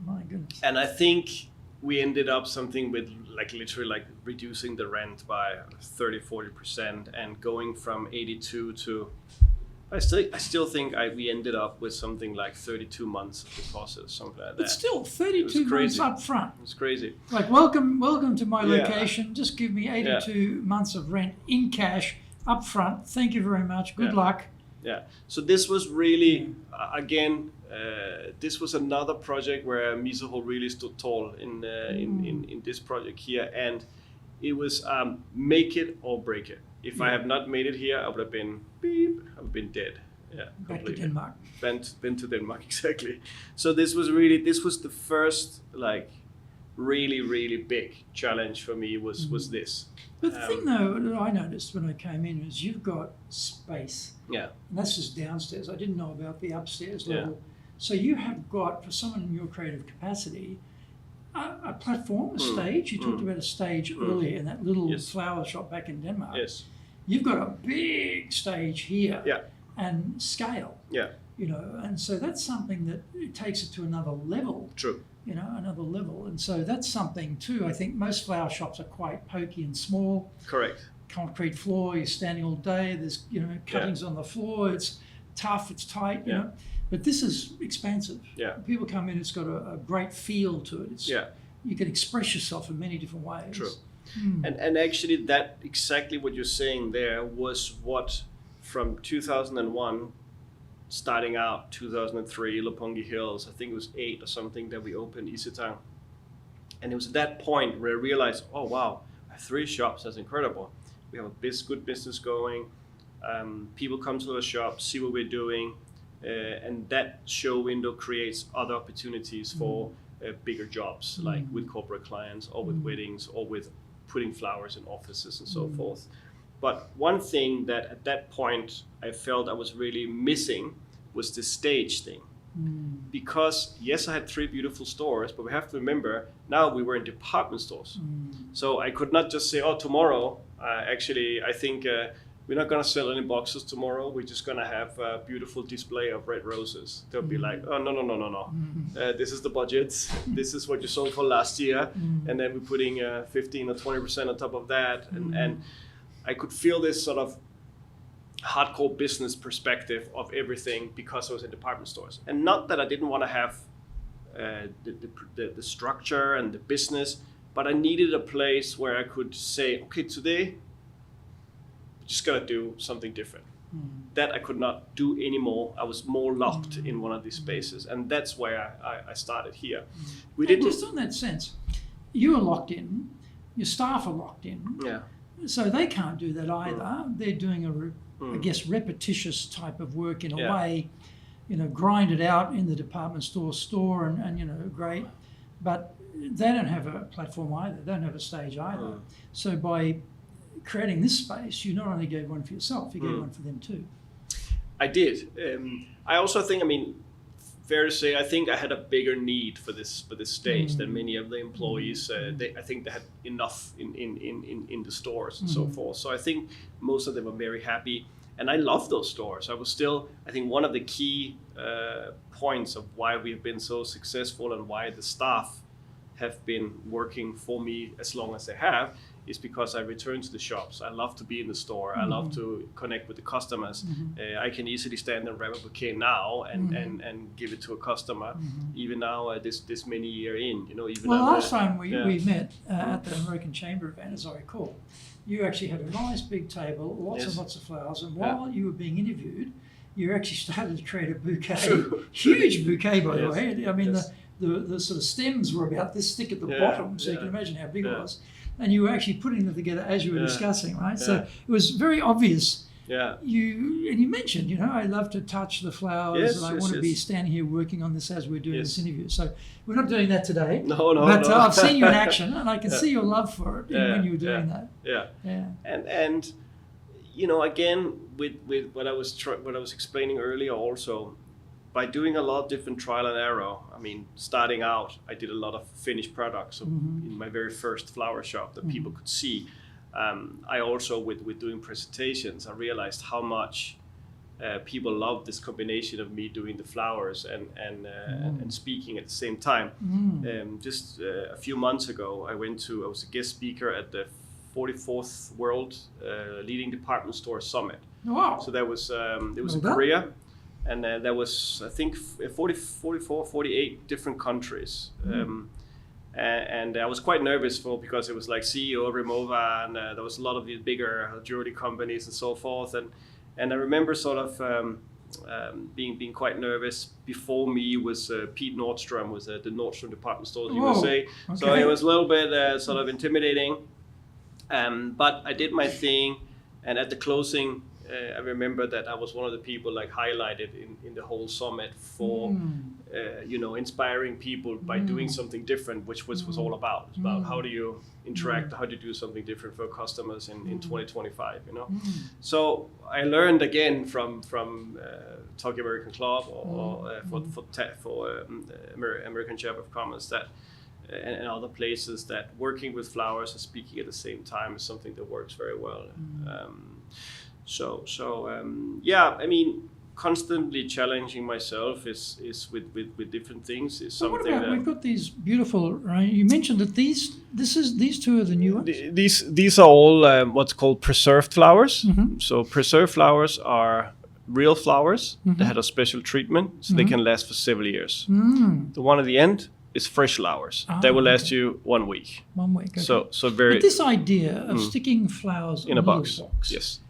My goodness. And I think we ended up something with literally reducing the rent by 30-40% and going from 82 to I still think we ended up with something like 32 months of deposit or something like that. But still, 32 months up front. It's crazy. Like, welcome to my location. Just give me 82 months of rent in cash up front. Thank you very much. Good luck. Yeah. So this was really, again, this was another project where Mizuho really stood tall in this project here. And it was make it or break it. If I have not made it here, I would have been dead. Yeah, back completely. to Denmark. Been to Denmark, exactly. So this was the first really big challenge for me was this. But the thing though that I noticed when I came in is you've got space. Yeah. And that's just downstairs. I didn't know about the upstairs level. So you have got, for someone in your creative capacity, a platform, a stage. You talked about a stage earlier in that little flower shop back in Denmark. Yes. You've got a big stage here. Yeah. And scale. Yeah. And so that's something that it takes it to another level. True. Another level. And so that's something too. I think most flower shops are quite pokey and small. Correct. Concrete floor, you're standing all day, there's cuttings on the floor, it's tough, it's tight, you know. But this is expansive. Yeah. People come in, it's got a great feel to it. It's, yeah. You can express yourself in many different ways. True. And actually that exactly what you're saying there was what from 2001 starting out 2003 Lopongi Hills, I think it was 8 or something that we opened Isetang. And it was at that point where I realized, oh wow, I have 3 shops, that's incredible. We have a good business going. People come to the shop, see what we're doing, and that show window creates other opportunities for bigger jobs, like with corporate clients or with weddings or with putting flowers in offices and so forth. But one thing that at that point I felt I was really missing was the stage thing. Because yes, I had 3 beautiful stores, but we have to remember now we were in department stores. So I could not just say, oh, tomorrow, actually, I think we're not going to sell any boxes tomorrow. We're just going to have a beautiful display of red roses. They'll be like, oh, no. This is the budget. This is what you sold for last year. And then we're putting 15 or 20% on top of that. And I could feel this sort of hardcore business perspective of everything because I was in department stores. And not that I didn't want to have the structure and the business, but I needed a place where I could say, okay, today, just gotta do something different. That I could not do anymore. I was more locked in one of these spaces, and that's where I started here. We didn't just on that sense. You are locked in. Your staff are locked in. Yeah. So they can't do that either. They're doing I guess repetitious type of work in a way. Grind it out in the department store, and great. But they don't have a platform either. They don't have a stage either. So by creating this space, you not only gave one for yourself, you gave one for them too. I did. I also think, fair to say, I think I had a bigger need for this stage than many of the employees. I think they had enough in the stores and so forth. So I think most of them were very happy. And I love those stores. I think one of the key points of why we've been so successful and why the staff have been working for me as long as they have is because I return to the shops. I love to be in the store. I love to connect with the customers. I can easily stand and wrap a bouquet now and give it to a customer, even now this many year in. Even last time we met at the American Chamber event, as I recall, you actually had a nice big table, lots of flowers, and while you were being interviewed, you actually started to create a bouquet, huge bouquet by the way. I mean, the sort of stems were about this thick at the bottom, so you can imagine how big it was. And you were actually putting them together as you were discussing, right? So it was very obvious. You mentioned, I love to touch the flowers, and I want to be standing here working on this as we're doing this interview. So we're not doing that today. No. But I've seen you in action, and I can see your love for it when you were doing that. And again, with what I was explaining earlier, also by doing a lot of different trial and error. I mean, starting out, I did a lot of finished products in my very first flower shop that people could see. I also, with doing presentations, I realized how much people love this combination of me doing the flowers and speaking at the same time. Just a few months ago, I was a guest speaker at the 44th World Leading Department Store Summit. Wow! So that was it was in Korea, and there was I think 48 different countries. And I was quite nervous because it was like CEO of Remova, and there was a lot of the bigger jewelry companies and so forth. And I remember sort of being quite nervous. Before me was Pete Nordstrom, was at the Nordstrom department stores USA. Okay. So it was a little bit sort of intimidating. But I did my thing, and at the closing, I remember that I was one of the people like highlighted in the whole summit for inspiring people by doing something different, which was all about. It's about how do you interact, how do you do something different for customers in 2025. So I learned again from Tokyo American Club or for American Chamber of Commerce that and other places that working with flowers and speaking at the same time is something that works very well. I mean, constantly challenging myself is with different things is something. What about, we've got these beautiful, right? You mentioned that these two are the new ones. These are all what's called preserved flowers. So preserved flowers are real flowers that had a special treatment, so they can last for several years. The one at the end is fresh flowers. That will last you 1 week. 1 week. Okay. So very. But this idea of sticking flowers in a box. Yes.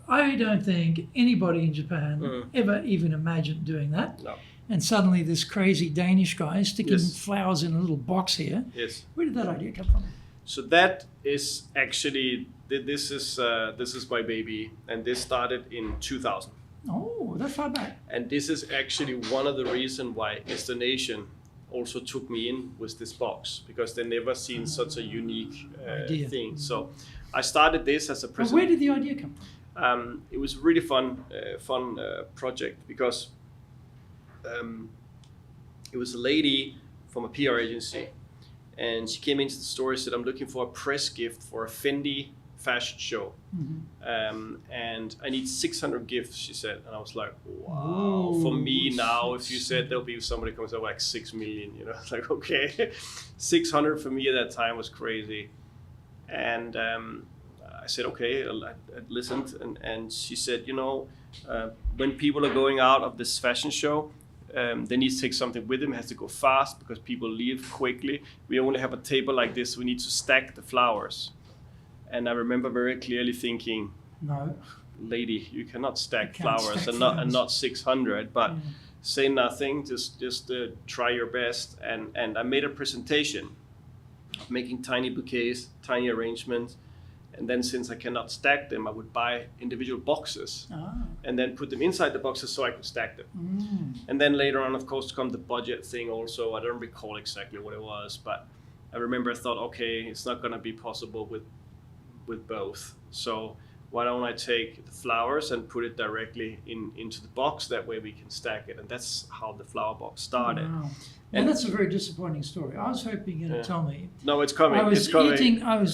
I don't think anybody in Japan ever even imagined doing that. No. And suddenly this crazy Danish guy sticking flowers in a little box here. Yes. Where did that idea come from? So that is actually, this is my baby, and this started in 2000. Oh, that far back. And this is actually one of the reasons why Destination also took me in with this box, because they never seen such a unique thing. So I started this as a present. Where did the idea come from? It was a really fun project because it was a lady from a PR agency, and she came into the store and said, "I'm looking for a press gift for a Fendi fashion show, and I need 600 gifts," she said. And I was like, wow. Ooh, for me now, if you said there'll be somebody comes out like 6 million, it's like, okay. 600 for me at that time was crazy. And I said, okay, I listened, and she said, when people are going out of this fashion show, they need to take something with them. It has to go fast because people leave quickly. We only have a table like this. We need to stack the flowers. And I remember very clearly thinking, no, lady, you cannot stack flowers and not 600, but say nothing, just try your best. And I made a presentation, making tiny bouquets, tiny arrangements. And then since I cannot stack them, I would buy individual boxes and then put them inside the boxes so I could stack them. And then later on, of course, come the budget thing also. I don't recall exactly what it was, but I remember I thought, okay, it's not going to be possible with both. So why don't I take the flowers and put it directly into the box? That way we can stack it. And that's how the flower box started. Wow. And that's a very disappointing story. I was hoping you're going to tell me. No, it's coming. I was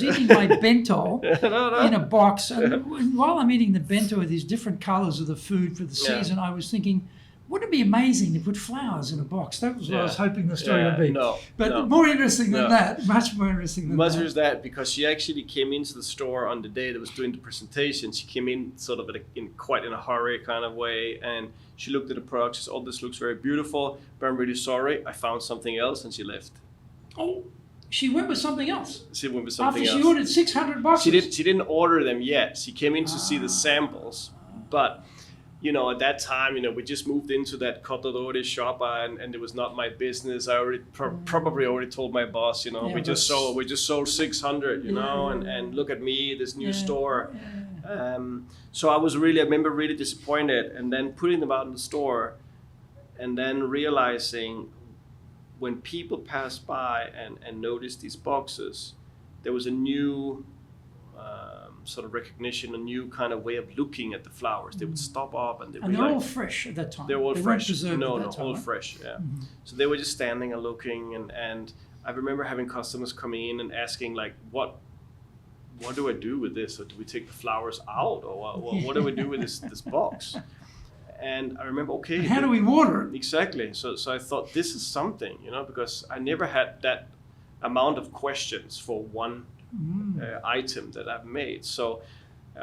eating my bento in a box, and while I'm eating the bento with these different colors of the food for the season, I was thinking, wouldn't it be amazing to put flowers in a box? That was what I was hoping the story would be. More interesting than that. Much more interesting than that. Much as that, because she actually came into the store on the day that was doing the presentation. She came in sort of quite in a hurry kind of way, and she looked at the product. She said, "Oh, this looks very beautiful, but I'm really sorry. I found something else," and she left. Oh, she went with something else. She went with something else. After she ordered 600 boxes. She didn't order them yet. She came in to see the samples, but. At that time, we just moved into that Cottadore shop, and it was not my business. I already probably already told my boss, we just sold 600, and look at me, this new store. So I remember really disappointed, and then putting them out in the store, and then realizing when people pass by and notice these boxes, there was a new sort of recognition, a new kind of way of looking at the flowers. They would stop up and they're all fresh at that time. They were all fresh. No, time, all right? fresh. Yeah. Mm-hmm. So they were just standing and looking, and I remember having customers coming in and asking like, what do I do with this? Or do we take the flowers out, or what do we do with this box? And I remember, okay, and how do we water it? Exactly. So I thought this is something, because I never had that amount of questions for one item that I've made. So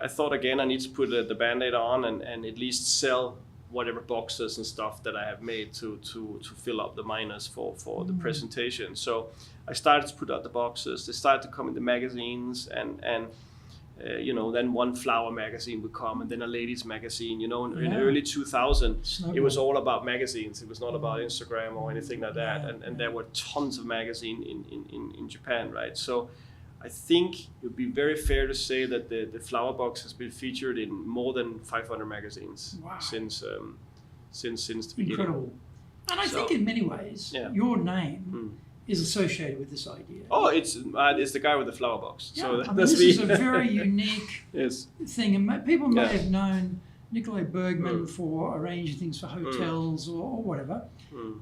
I thought, again, I need to put the Band-Aid on and at least sell whatever boxes and stuff that I have made to fill up the minus for the presentation. So I started to put out the boxes. They started to come in the magazines, and then one flower magazine would come, and then a ladies magazine. In early 2000, it was all about magazines. It was not about Instagram or anything like that. And there were tons of magazines in Japan, right? So I think it would be very fair to say that the flower box has been featured in more than 500 magazines since the beginning. Incredible. And I think in many ways, your name is associated with this idea. Oh, it's the guy with the flower box. Yeah, So this is a very unique yes. thing. And people may have known Nicolai Bergmann for arranging things for hotels or whatever.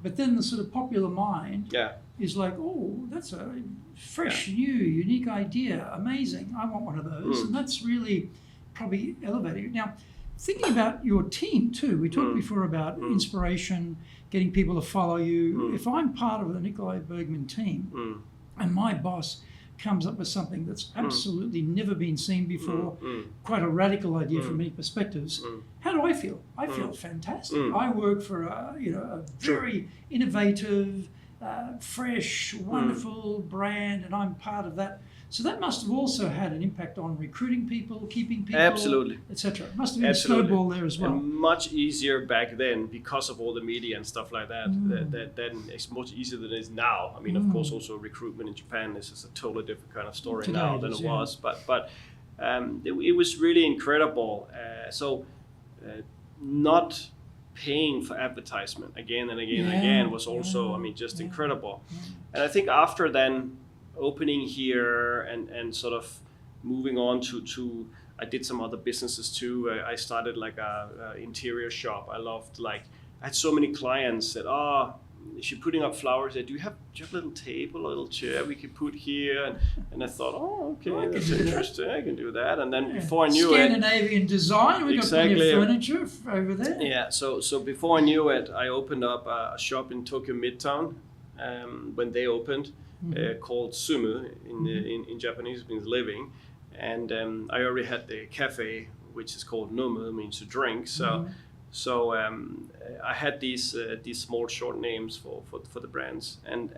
But then the sort of popular mind is like, oh, that's a fresh, new, unique idea. Amazing. I want one of those. And that's really probably elevating. Now, thinking about your team too, we talked before about inspiration, getting people to follow you. If I'm part of the Nicolai Bergmann team and my boss comes up with something that's absolutely never been seen before, quite a radical idea from many perspectives, how do I feel? I feel fantastic. I work for a very innovative, fresh, wonderful brand, and I'm part of that. So that must have also had an impact on recruiting people, keeping people, absolutely, etc. It must have been a snowball there as well. And much easier back then because of all the media and stuff like that. Then it's much easier than it is now. I mean, of course, also recruitment in Japan is a totally different kind of story now than it was. But it was really incredible. Not paying for advertisement again and again and again was also, just incredible. And I think after then, opening here and sort of moving on to I did some other businesses too. I started like a interior shop. I had so many clients that, if you're putting up flowers there, do you have a little table, a little chair we could put here? And I thought, okay, that's interesting. I can do that. And then before I knew Scandinavian design, we got plenty of furniture over there. Yeah, so before I knew it, I opened up a shop in Tokyo Midtown when they opened. Called Sumu in Japanese, means living, and I already had the café, which is called Nomu, means to drink. So I had these small short names for the brands, and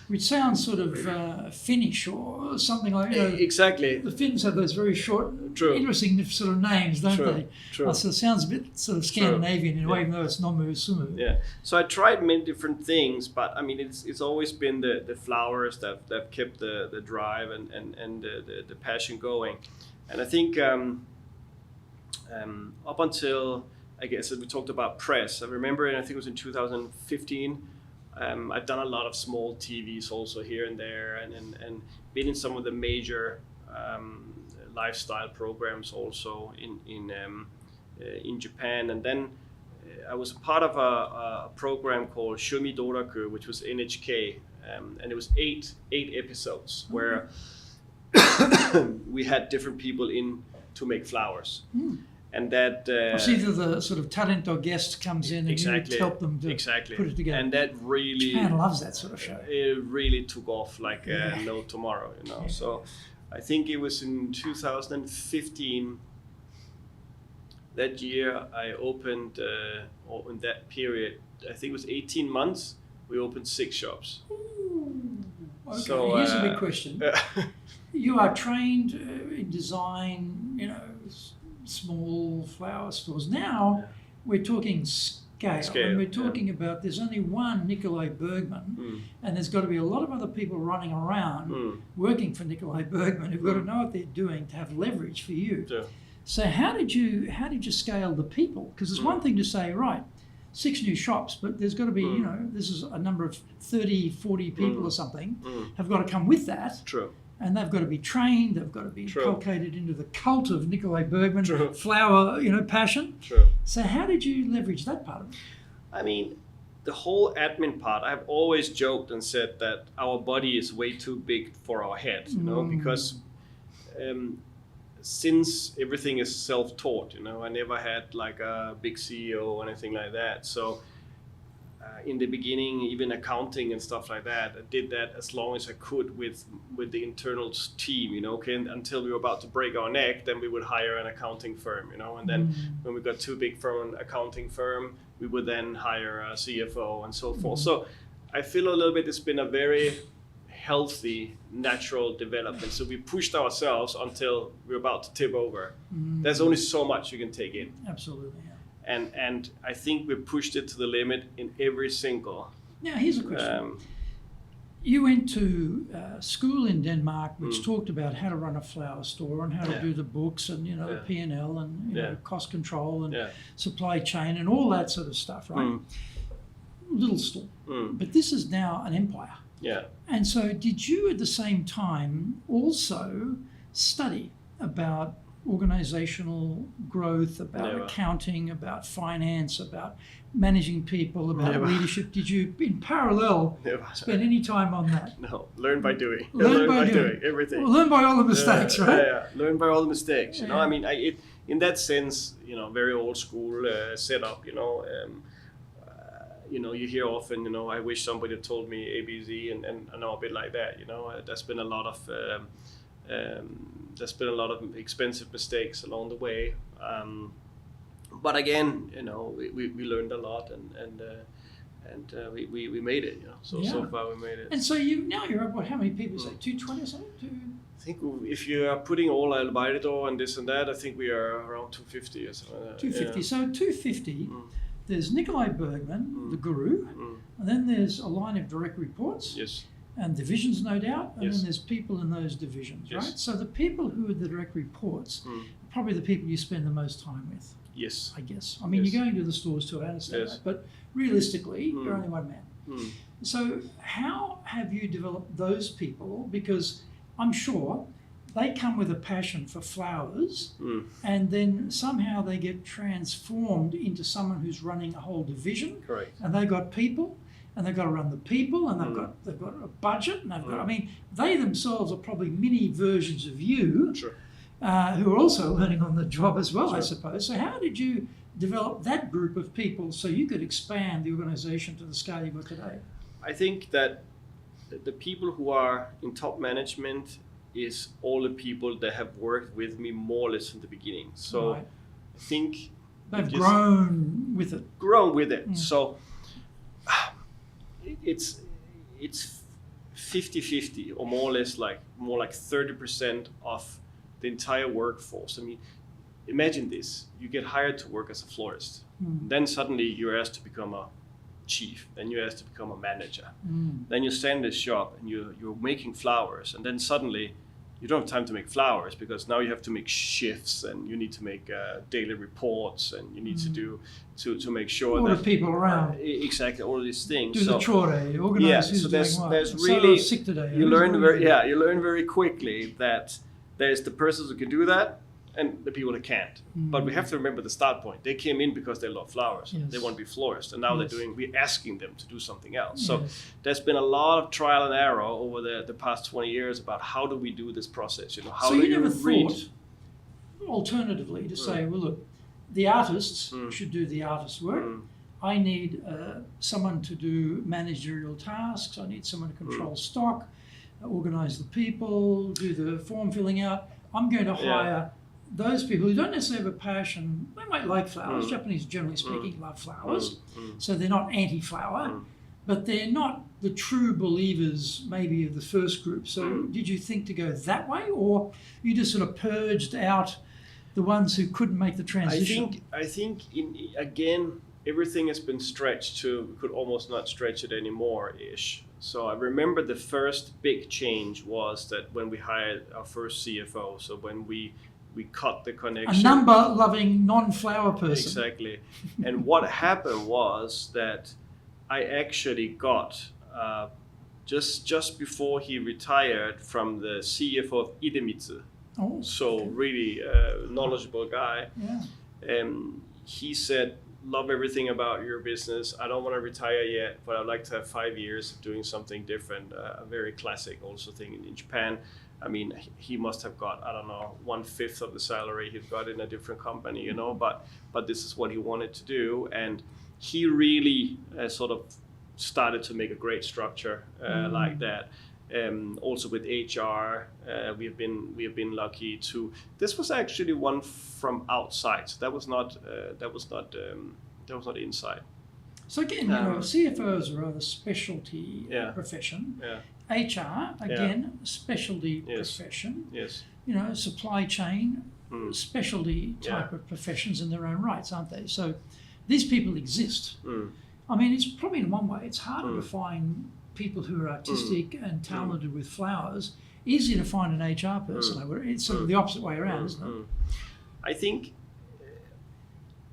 which sounds sort of Finnish or something like that. Exactly. The Finns have those very short, interesting sort of names, don't they? True. So it sounds a bit sort of Scandinavian in a way, even though it's Nomu Sumu. Yeah. So I tried many different things, but I mean, it's always been the flowers that kept the drive and the passion going, and I think up until, I guess, we talked about press. I remember, and I think it was in 2015. I've done a lot of small TVs also here and there, and been in some of the major lifestyle programs also in Japan. And then I was a part of a program called Shomi Doraku, which was NHK, and it was eight episodes where we had different people in to make flowers. And that so either the sort of talent or guest comes in and you help them to put it together. And that really, Japan loves that sort of show. It really took off like no tomorrow, you know. So I think it was in 2015. That year I opened, or in that period, I think it was 18 months. We opened 6 shops. Ooh. Okay, so, here's a big question. You are trained in design, you know, small flower stores. Now we're talking scale, and we're talking about there's only one Nicolai Bergmann, and there's got to be a lot of other people running around working for Nicolai Bergmann who've got to know what they're doing to have leverage for you. Sure. So how did you scale the people? Because it's one thing to say, right, 6 new shops, but there's got to be, you know, this is a number of 30, 40 people or something have got to come with that. True. And they've got to be trained, they've got to be inculcated into the cult of Nicolai Bergmann, flower, you know, passion. True. So how did you leverage that part of it? I mean, the whole admin part, I've always joked and said that our body is way too big for our head, you know, because since everything is self-taught, you know, I never had like a big CEO or anything like that. So in the beginning, even accounting and stuff like that, I did that as long as I could with the internal team, you know, okay, until we were about to break our neck, then we would hire an accounting firm, you know, and then when we got too big for an accounting firm, we would then hire a CFO and so forth. So I feel a little bit it's been a very healthy, natural development. So we pushed ourselves until we're about to tip over. There's only so much you can take in. Absolutely, yeah. And I think we pushed it to the limit in every single. Now, here's a question. You went to school in Denmark, which talked about how to run a flower store and how to do the books and, you know, the P&L and you know, cost control and supply chain and all that sort of stuff, right? Little store. But this is now an empire. Yeah. And so did you at the same time also study about organizational growth, about accounting, about finance, about managing people, about leadership? Did you, in parallel, spend any time on that? No, learn by doing. Learn by doing everything. Well, learn by all the mistakes, right? Yeah, learn by all the mistakes. You know, I mean, in that sense, you know, very old school setup. You know, you hear often, you know, I wish somebody had told me ABC, and I know a bit like that. You know, there's been a lot of expensive mistakes along the way, but again, you know, we learned a lot, and we made it. You know, so far we made it. And so you're at what? How many people? Say 220 or something? I think if you are putting all Albaido and this and that, I think we are around 250 or something like that. 250. Yeah. So 250. There's Nicolai Bergmann, the guru, and then there's a line of direct reports. Yes. And divisions, no doubt, and then there's people in those divisions, right? So the people who are the direct reports are probably the people you spend the most time with. Yes. I guess. I mean, you're going to the stores too, I understand that, but realistically, you're only one man. So how have you developed those people? Because I'm sure they come with a passion for flowers, and then somehow they get transformed into someone who's running a whole division. Correct. And they've got people. And they've got to run the people, and they've got a budget, and they've got. I mean, they themselves are probably mini versions of you, who are also learning on the job as well, I suppose. So, how did you develop that group of people so you could expand the organisation to the scale you've got today? I think that the people who are in top management is all the people that have worked with me more or less from the beginning. So, I think they've grown with it. Grown with it. So. It's 50-50 or more or less more like 30% of the entire workforce. I mean, imagine this. You get hired to work as a florist. Then suddenly you're asked to become a chief. Then you're asked to become a manager. Then you stand in this shop and you're making flowers. And then suddenly you don't have time to make flowers because now you have to make shifts and you need to make daily reports and you need to do to make sure all that the people around exactly all these things. Do the chore, organize who's so doing what. there's really sick today. you learn very quickly that there's the persons who can do that and the people that can't. But we have to remember the start point. They came in because they love flowers. Yes. They want to be florists, and now Yes. we're asking them to do something else. So Yes. there's been a lot of trial and error over the past 20 years about how do we do this process. How so do you never read? thought, alternatively, to say, well, look, the artists should do the artist work. I need someone to do managerial tasks. I need someone to control stock, organize the people, do the form filling out. I'm going to hire those people who don't necessarily have a passion. They might like flowers. Japanese, generally speaking, love flowers. So they're not anti-flower, but they're not the true believers maybe of the first group. So did you think to go that way, or you just sort of purged out the ones who couldn't make the transition? I think again, everything has been stretched to, we could almost not stretch it anymore-ish. So I remember the first big change was that when we hired our first CFO, so when we cut the connection. A number-loving, non-flower person. Exactly. And what happened was that I actually got, just before he retired from the CFO of Idemitsu, so really knowledgeable guy, he said, love everything about your business. I don't want to retire yet, but I'd like to have 5 years of doing something different. A very classic also thing in Japan. I mean, he must have got, I don't know, 1/5 of the salary he'd got in a different company, but this is what he wanted to do. And he really sort of started to make a great structure like that. Also with HR, we have been lucky to. This was actually one from outside. So that was not inside. So again, CFOs are a specialty profession. Yeah. HR again, specialty profession. Yes. Supply chain, specialty type of professions in their own rights, aren't they? So these people exist. I mean, it's probably in one way it's harder to find people who are artistic and talented with flowers. Easier to find an HR person. It's sort of the opposite way around, isn't it? I think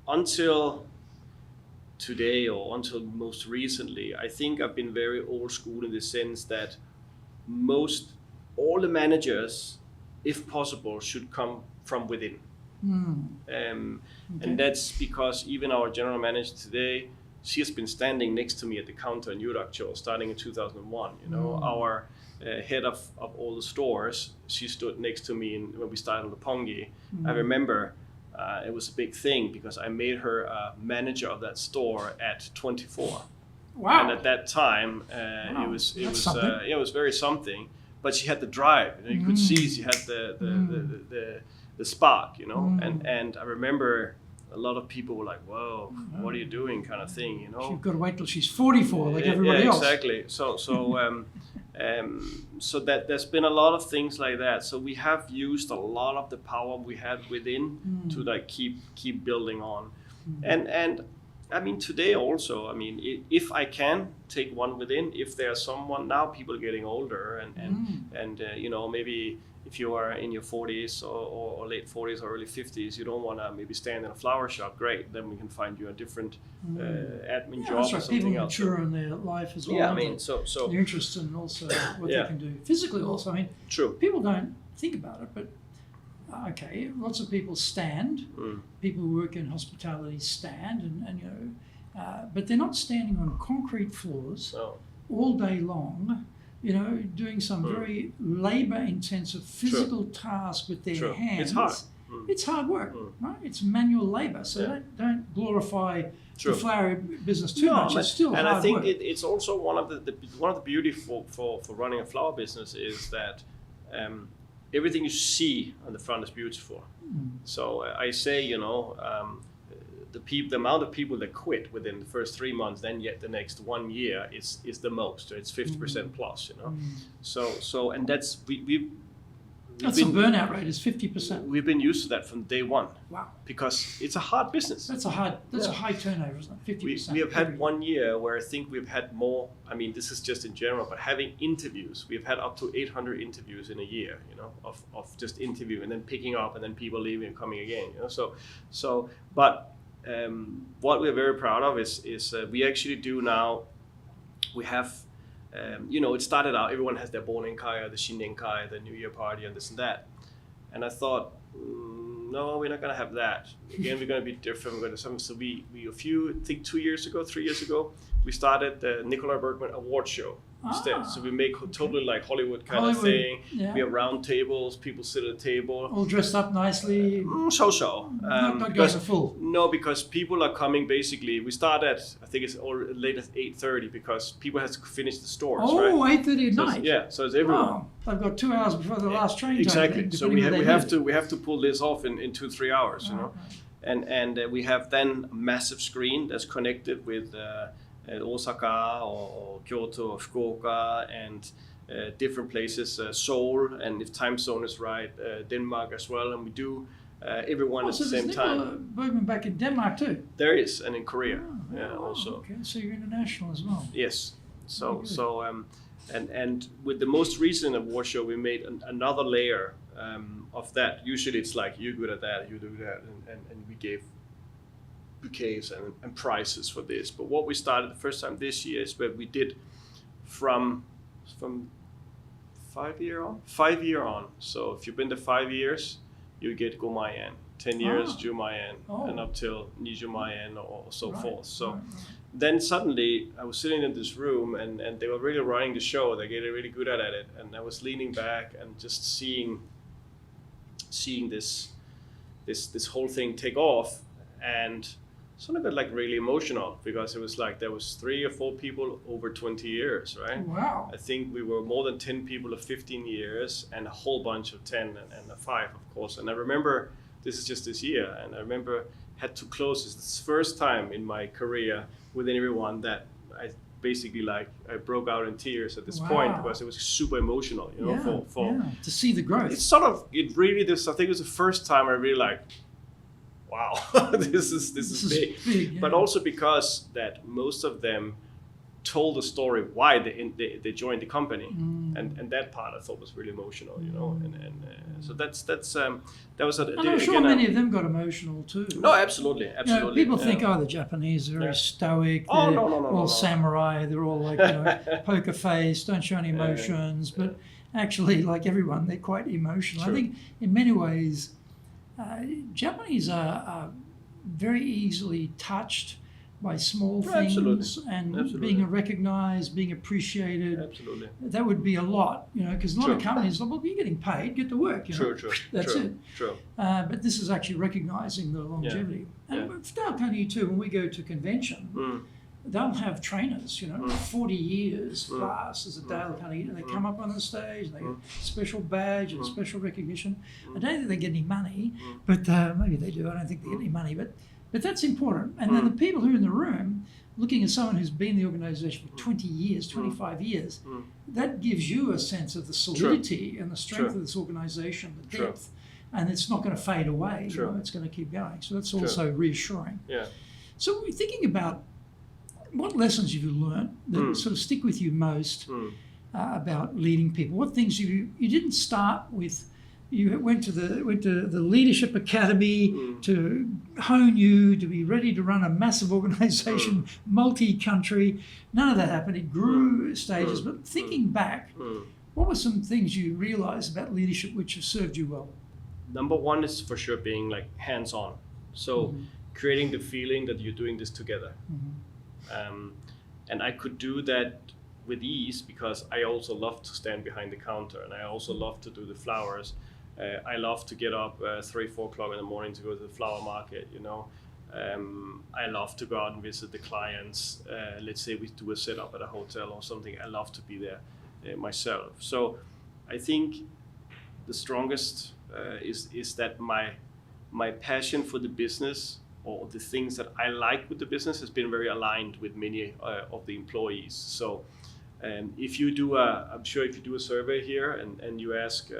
until today or until most recently, I think I've been very old school in the sense that all the managers, if possible, should come from within. And that's because even our general manager today, she has been standing next to me at the counter in Yuracho starting in 2001. Our head of all the stores, she stood next to me when we started Roppongi. I remember it was a big thing because I made her manager of that store at 24. Wow! And at that time, it was very something. But she had the drive. You could see she had the spark. And I remember a lot of people were like, "Whoa, what are you doing?" kind of thing. You've got to wait till she's 44, like everybody else. Exactly. So that there's been a lot of things like that. So we have used a lot of the power we had within to like keep building on, and I mean today also. I mean if I can take one within, if there's someone now, people are getting older and maybe if you are in your 40s or late 40s or early 50s, you don't want to maybe stand in a flower shop. Great, then we can find you a different admin job or something people else. mature in their life as well. Yeah, I mean, so they're interested in also what they can do physically. Also, I mean, true. People don't think about it, but okay, lots of people stand. People who work in hospitality stand, and but they're not standing on concrete floors all day long. Doing some very labor-intensive physical task with their hands. It's hard. It's hard work, right? It's manual labor. So don't glorify the flower business too much. It's still hard work. And I think it's also one of the beauty for running a flower business is that everything you see on the front is beautiful. So I say, the amount of people that quit within the first 3 months, then yet the next 1 year is the most. It's 50% plus, So and that's that's the burnout rate is 50%. We've been used to that from day one. Wow! Because it's a hard business. That's a high turnover, isn't it? 50%. We have had 1 year where I think we've had more. I mean, this is just in general, but having interviews, we've had up to 800 interviews in a year. Of just interviewing and then picking up and then people leaving and coming again. But what we're very proud of is we actually do now. We have, it started out, everyone has their Bonenkai, the Shinenkai, the New Year party and this and that. And I thought, no, we're not going to have that. Again, we're going to be different. We're going to something. So we I think 3 years ago, we started the Nicolai Bergmann award show instead. So we make totally like Hollywood kind of thing. Yeah. We have round tables. People sit at a table. All dressed up nicely. So. Not going full. No, because people are coming basically. We start at, I think it's all late at 8:30 because people have to finish the stores, right? 8:30 at night. Yeah, so it's everyone. Oh, I've got 2 hours before the last train. Exactly. So we have to pull this off in 2-3 hours, you know. And we have then a massive screen that's connected with Osaka or Kyoto or Fukuoka and different places, Seoul, and if time zone is right, Denmark as well. And we do everyone at the same time. Bergmann back in Denmark too? There is, and in Korea, also. Okay, so you're international as well. Yes. And with the most recent award show, we made another layer of that. Usually it's like, you're good at that, you do that, and we gave bouquets and prizes for this. But what we started the first time this year is where we did from 5 year on. So if you've been to 5 years, you get Gomayen. 10 years, Jumayen, and up till Nijumayen or so forth. So then suddenly I was sitting in this room and they were really running the show. They get really good at it. And I was leaning back and just seeing this whole thing take off, and suddenly got like really emotional because it was like there was 3 or 4 people over 20 years, right? Wow. I think we were more than 10 people of 15 years and a whole bunch of 10 and a 5, of course. And I remember, this is just this year, and I remember had to close. It's the first time in my career with everyone that I basically I broke out in tears at this point because it was super emotional, you know, to see the growth. It's I think it was the first time I really wow, this is big. But also because that most of them told the story why they joined the company, and that part I thought was really emotional, you know, and so that was. And I'm sure many of them got emotional too. No, absolutely. You know, people think, the Japanese are very stoic. Oh, they're no. samurai. They're all like poker face, don't show any emotions. But actually, like everyone, they're quite emotional. True. I think in many ways, Japanese are very easily touched by small things and being recognized, being appreciated. Absolutely. That would be a lot, you know, because a lot of companies are, well, you're getting paid, get to work. You know? True. That's it. True. But this is actually recognizing the longevity. And for Dale Carnegie too, when we go to convention, they'll have trainers, you know, 40 years plus as a Dale Carnegie, and they come up on the stage, and they get a special badge and special recognition. I don't think they get any money, but maybe they do. I don't think they get any money, but that's important. And then the people who are in the room, looking at someone who's been in the organisation for 20 years, 25 years, that gives you a sense of the solidity and the strength of this organisation, the depth, and it's not going to fade away. You know, it's going to keep going. So that's also reassuring. Yeah. So we're thinking about what lessons you've learned that sort of stick with you most about leading people. What things you didn't start with. You went to the Leadership Academy to hone you to be ready to run a massive organisation, multi-country. None of that happened. It grew stages. But thinking back, what were some things you realised about leadership which have served you well? Number one is for sure being like hands-on. So creating the feeling that you're doing this together. And I could do that with ease because I also love to stand behind the counter, and I also love to do the flowers. I love to get up 3-4 o'clock in the morning to go to the flower market, you know. I love to go out and visit the clients. Let's say we do a setup at a hotel or something. I love to be there myself. So I think the strongest is that my passion for the business or the things that I like with the business has been very aligned with many of the employees. So if you do I'm sure if you do a survey here and you ask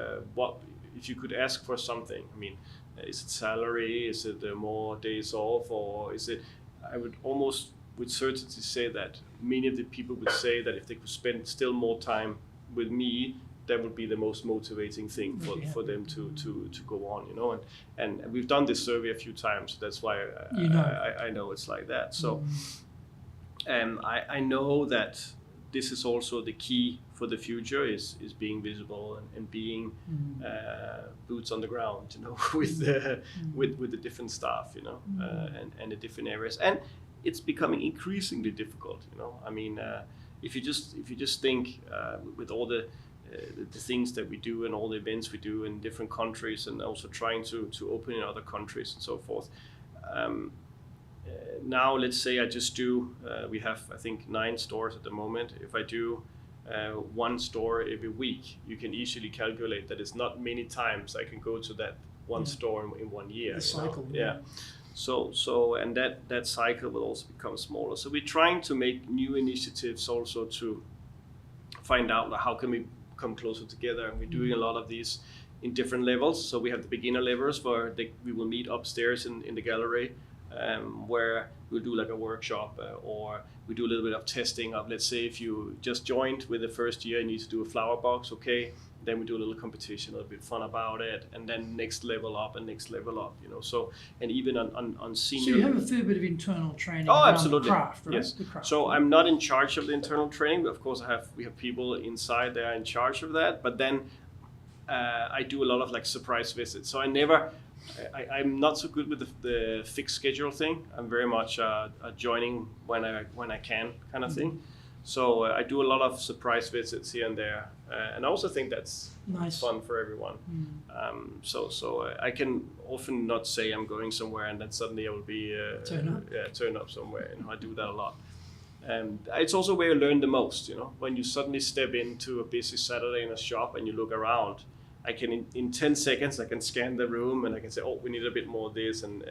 if you could ask for something, I mean, is it salary? Is it more days off? Or is it, I would almost with certainty say that many of the people would say that if they could spend still more time with me, that would be the most motivating thing for them to go on, you know. And we've done this survey a few times. That's why I know it's like that. So I know that this is also the key for the future is being visible and being boots on the ground, with the different staff, and the different areas. And it's becoming increasingly difficult, I mean, if you just think with all the things that we do and all the events we do in different countries, and also trying to open in other countries and so forth. Now, let's say I just do, we have, I think, 9 stores at the moment. If I do 1 store every week, you can easily calculate that it's not many times I can go to that one store in 1 year. The cycle. Yeah. So and that cycle will also become smaller. So we're trying to make new initiatives also to find out how can we come closer together. And we're doing a lot of these in different levels. So we have the beginner levels where we will meet upstairs in the gallery, where we'll do like a workshop, or we do a little bit of testing of, let's say if you just joined with the first year, you need to do a flower box, okay, then we do a little competition, a little bit fun about it, and then next level up, so, and even on senior. So you have a fair bit of internal training. Oh, around absolutely. The craft, right? Yes. The craft. So I'm not in charge of the internal training, but of course we have people inside there in charge of that, but then I do a lot of like surprise visits. So I'm not so good with the fixed schedule thing. I'm very much joining when I can kind of thing. So I do a lot of surprise visits here and there, and I also think that's nice. Fun for everyone. So I can often not say I'm going somewhere and then suddenly I will be turn up somewhere. I do that a lot. And it's also where you learn the most. When you suddenly step into a busy Saturday in a shop and you look around. I can in 10 seconds I can scan the room and I can say, oh, we need a bit more of this, and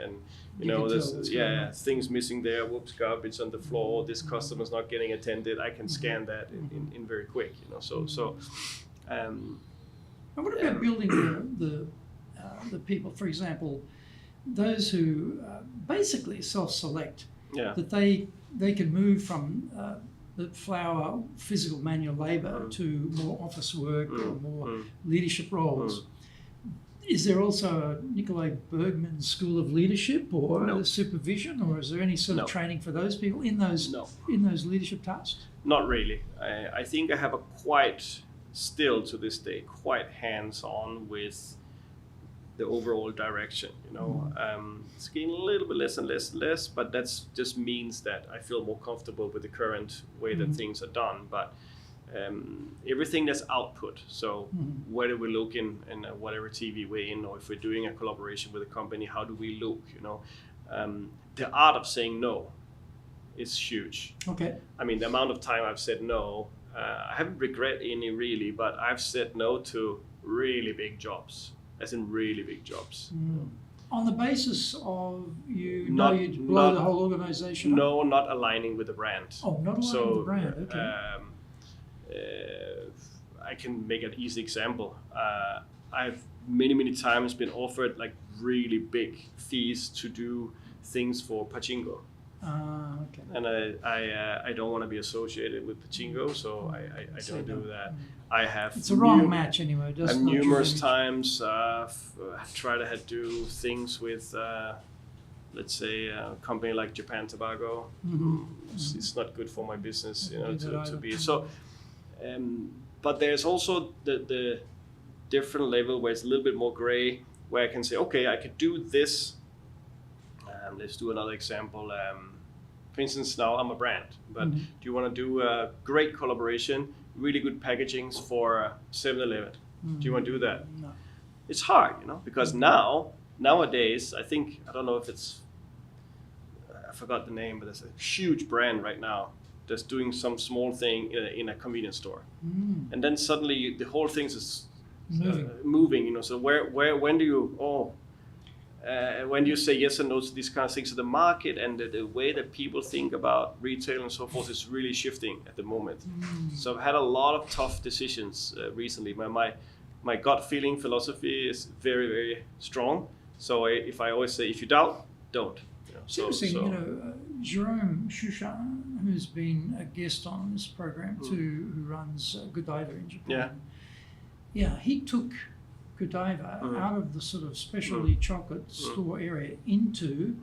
there's things missing there. Whoops, garbage on the floor. This customer's not getting attended. I can scan that in very quick. And what about building the people? For example, those who basically self-select, that they can move from the flower physical manual labour to more office work or more leadership roles. Is there also a Nicolai Bergmann School of Leadership or supervision, or is there any sort of training for those people in those leadership tasks? Not really. I think I have still to this day, quite hands-on with the overall direction. It's getting a little bit less and less, but that just means that I feel more comfortable with the current way that things are done. But everything that's output, so whether we look in whatever TV we're in, or if we're doing a collaboration with a company, how do we look? The art of saying no is huge. Okay. I mean, the amount of time I've said no, I haven't regret any really, but I've said no to really big jobs. As in really big jobs. On the basis of you'd blow the whole organization up? No, not aligning with the brand. Oh, not aligning with the brand, okay. I can make an easy example. I've many times been offered like really big fees to do things for pachinko. Okay. And I don't want to be associated with pachinko, so I don't do that. I have. It's a wrong match anyway. I've numerous times tried to do things with, let's say, a company like Japan Tobacco. It's not good for my business, to be so. But there's also the different level where it's a little bit more gray, where I can say, okay, I could do this. Let's do another example. For instance, now I'm a brand, but do you want to do a great collaboration, really good packagings for 7-Eleven? Do you want to do that? No. It's hard, because nowadays, I don't know if it's, I forgot the name, but there's a huge brand right now that's doing some small thing in a convenience store. And then suddenly the whole thing is moving, so when do you, when you say yes and no to these kind of things to the market, and the way that people think about retail and so forth is really shifting at the moment. So I've had a lot of tough decisions recently. My gut feeling philosophy is very, very strong. So if I always say, if you doubt, don't. Jerome Shushan, who's been a guest on this program too, who runs Godiva in Japan. Yeah, he took Godiva out of the sort of specialty chocolate store area into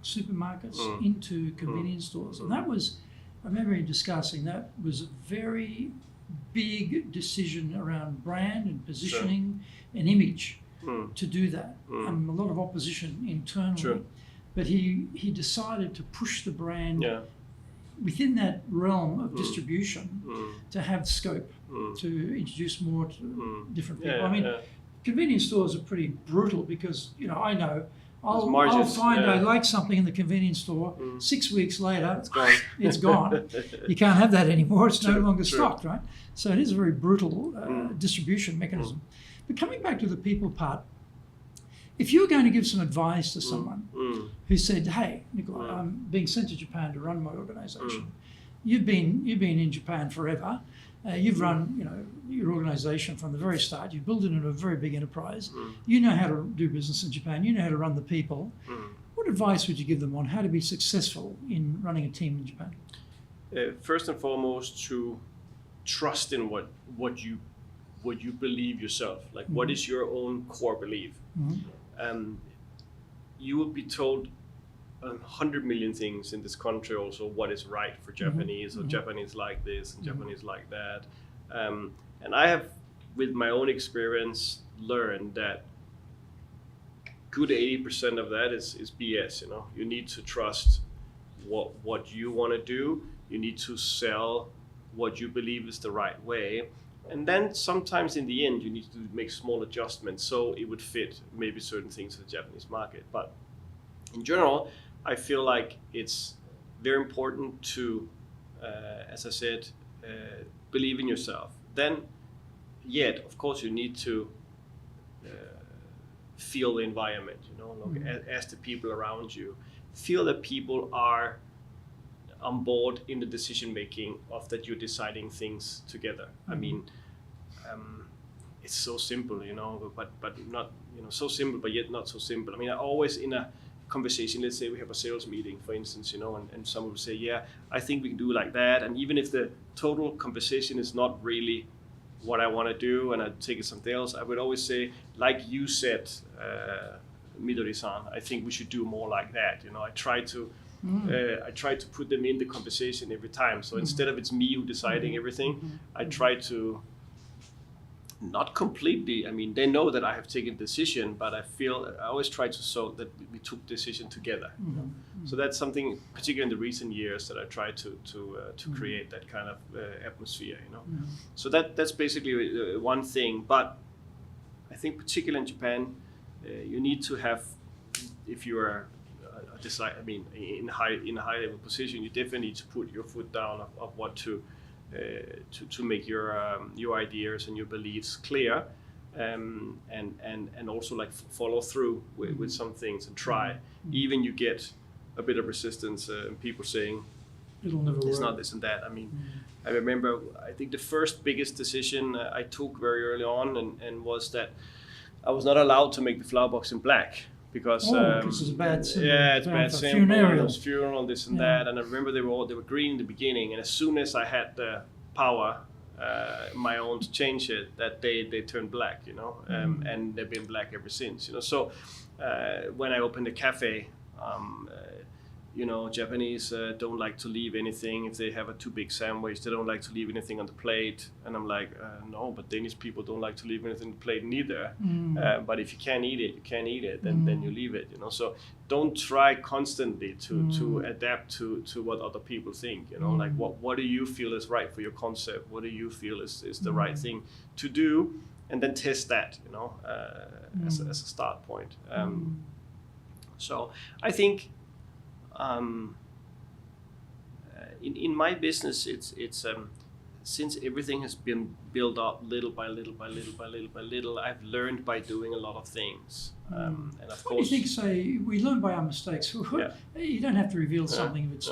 supermarkets, into convenience stores, and that was I remember in discussing that was a very big decision around brand and positioning and image to do that. A lot of opposition internally, but he decided to push the brand within that realm of distribution to have scope to introduce more to different people. I mean, convenience stores are pretty brutal because, I know I'll find I like something in the convenience store. 6 weeks later, it's gone. You can't have that anymore. It's no longer stocked, right? So it is a very brutal distribution mechanism. But coming back to the people part, if you were going to give some advice to someone who said, "Hey, Nicolai, I'm being sent to Japan to run my organization. You've been in Japan forever. You've run, your organization from the very start. You've built it into a very big enterprise. You know how to do business in Japan. You know how to run the people. What advice would you give them on how to be successful in running a team in Japan?" First and foremost, to trust in what you believe yourself. Like, what is your own core belief? You will be told 100 million things in this country also what is right for Japanese, or Japanese like this and Japanese like that. And I have, with my own experience, learned that good 80% of that is BS. You need to trust what you want to do. You need to sell what you believe is the right way. And then sometimes in the end, you need to make small adjustments so it would fit maybe certain things to the Japanese market. But in general, I feel like it's very important to, as I said, believe in yourself. Then, yet, of course, you need to feel the environment, ask the people around you. Feel that people are on board in the decision making of that you're deciding things together. I mean, it's so simple, but not, so simple, but yet not so simple. I mean, I always in a conversation, let's say we have a sales meeting, for instance, and someone will say, yeah, I think we can do like that. And even if the total conversation is not really what I want to do and I take it something else, I would always say, like you said, Midori-san, I think we should do more like that. I try to put them in the conversation every time. So instead of it's me who deciding everything, I try to not completely. I mean, they know that I have taken a decision, but I always try to show that we took decision together. So that's something, particularly in the recent years, that I try to create that kind of atmosphere. So that's basically one thing. But I think particularly in Japan, you need to have, if you are in a high level position, you definitely need to put your foot down of what to make your ideas and your beliefs clear, and also like follow through with some things and try. Even you get a bit of resistance, people saying it'll never it's work. Not this and that. I mean, I remember, I think the first biggest decision I took very early on and was that I was not allowed to make the flower box in black. Because it's a bad symbol. Yeah, it's bad symbol. Funereal. Funeral, this and that. And I remember they were green in the beginning, and as soon as I had the power, my own to change it, that they turned black, and they've been black ever since, So when I opened the cafe, Japanese don't like to leave anything. If they have a too big sandwich, they don't like to leave anything on the plate. And I'm like, no, but Danish people don't like to leave anything on the plate neither. But if you can't eat it, you can't eat it. Then you leave it, So don't try constantly to adapt to what other people think, Like what do you feel is right for your concept? What do you feel is the right thing to do? And then test that, as a start point. So I think, in my business, it's since everything has been built up little by little by little by little by little, I've learned by doing a lot of things. And of what course, do you think? Say we learn by our mistakes. You don't have to reveal something if it's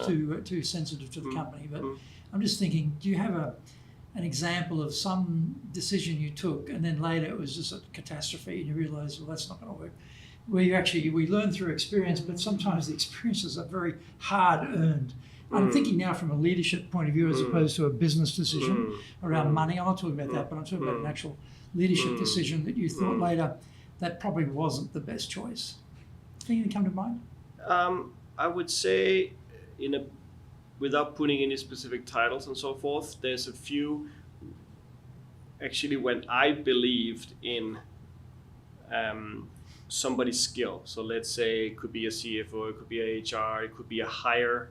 too sensitive to the company. But I'm just thinking, do you have an example of some decision you took and then later it was just a catastrophe and you realise, well, that's not going to work? Where we learn through experience, but sometimes the experiences are very hard earned. I'm thinking now from a leadership point of view as opposed to a business decision around money. I'm not talking about that, but I'm talking about an actual leadership decision that you thought later that probably wasn't the best choice. Anything that come to mind? I would say without putting any specific titles and so forth, there's a few actually when I believed in somebody's skill. So let's say it could be a CFO, it could be a HR, it could be a higher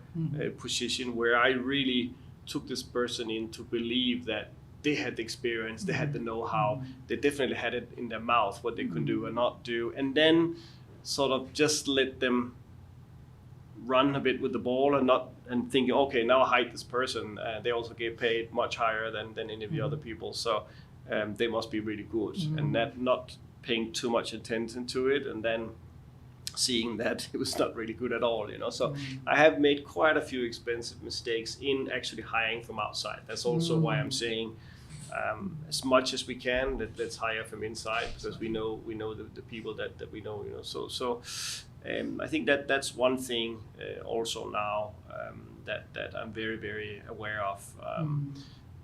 position where I really took this person in to believe that they had the experience, they had the know-how, they definitely had it in their mouth, what they could do and not do, and then sort of just let them run a bit with the ball and thinking, okay, now I hire this person. They also get paid much higher than any of the other people, so they must be really good, and that not paying too much attention to it, and then seeing that it was not really good at all, So I have made quite a few expensive mistakes in actually hiring from outside. That's also why I'm saying, as much as we can, let's hire from inside, because we know the people that we know, So I think that's one thing also now that I'm very, very aware of.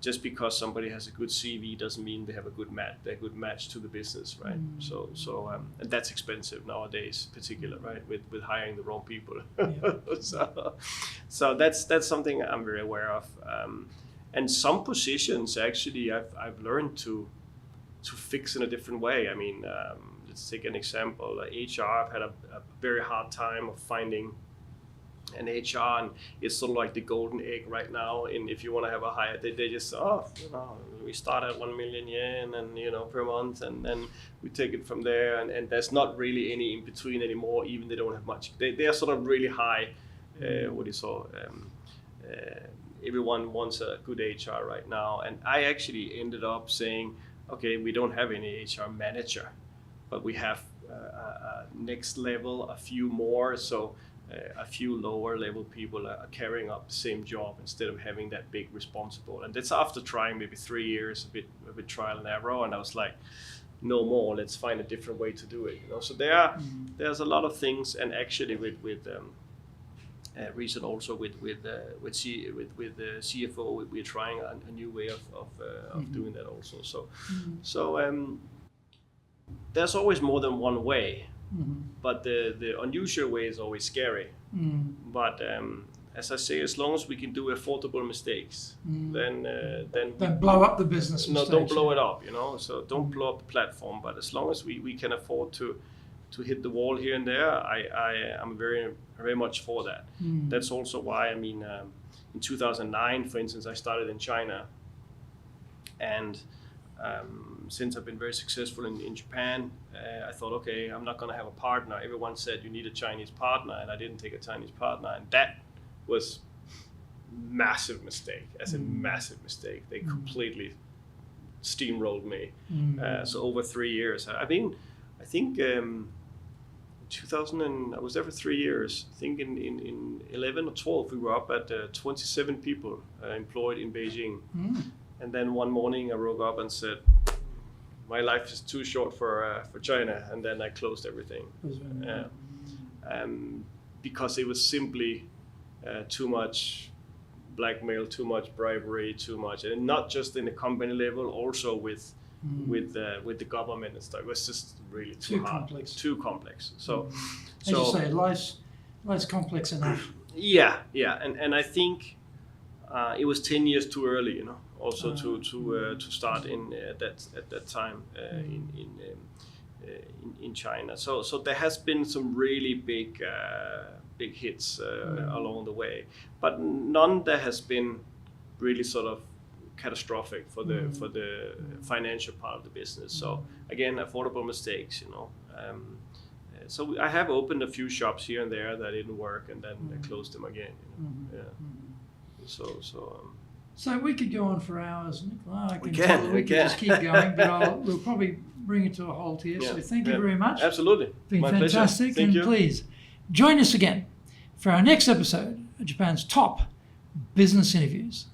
Just because somebody has a good CV doesn't mean they have a good match. They're a good match to the business, right? So and that's expensive nowadays, particularly, right? With hiring the wrong people. So that's something I'm very aware of. And some positions actually I've learned to fix in a different way. I mean, let's take an example. HR, I've had a very hard time of finding an HR, and it's sort of like the golden egg right now. And if you want to have a hire, they just we start at 1 million yen and per month, and then we take it from there. And there's not really any in between anymore. Even they don't have much. They are sort of really high. Everyone wants a good HR right now, and I actually ended up saying, okay, we don't have any HR manager, but we have next level, a few more. So. A few lower level people are carrying up the same job instead of having that big responsible, and that's after trying maybe 3 years, a bit trial and error, and I was like, no more. Let's find a different way to do it. So there's a lot of things, and actually with recent also with the CFO, we're trying a new way of doing that also. So there's always more than one way. But the unusual way is always scary. But as I say, as long as we can do affordable mistakes, then blow up the business. No, don't blow it up. So don't blow up the platform. But as long as we can afford to hit the wall here and there, I'm very, very much for that. That's also why in 2009, for instance, I started in China, and since I've been very successful in Japan, I thought, okay, I'm not going to have a partner. Everyone said you need a Chinese partner, and I didn't take a Chinese partner, and that was massive mistake. Massive mistake. They completely steamrolled me. So over 3 years, I think 2000 I was there for 3 years. I think in 11 or 12 we were up at 27 people employed in Beijing. And then one morning I woke up and said, my life is too short for China, and then I closed everything. Because it was simply too much blackmail, too much bribery, too much, and not just in the company level, also with the government and stuff. It was just really too hard, too complex. So, as you say, life's complex enough. Yeah, and I think it was 10 years too early, also to start at that time in China. So there has been some really big hits along the way, but none that has been really sort of catastrophic for the financial part of the business. So again, affordable mistakes, So I have opened a few shops here and there that didn't work, and then I closed them again. So we could go on for hours, Nicolai. We can just keep going, but we'll probably bring it to a halt here. So thank you very much. Absolutely. It's been My fantastic. Pleasure. Thank you. Please join us again for our next episode of Japan's top business interviews.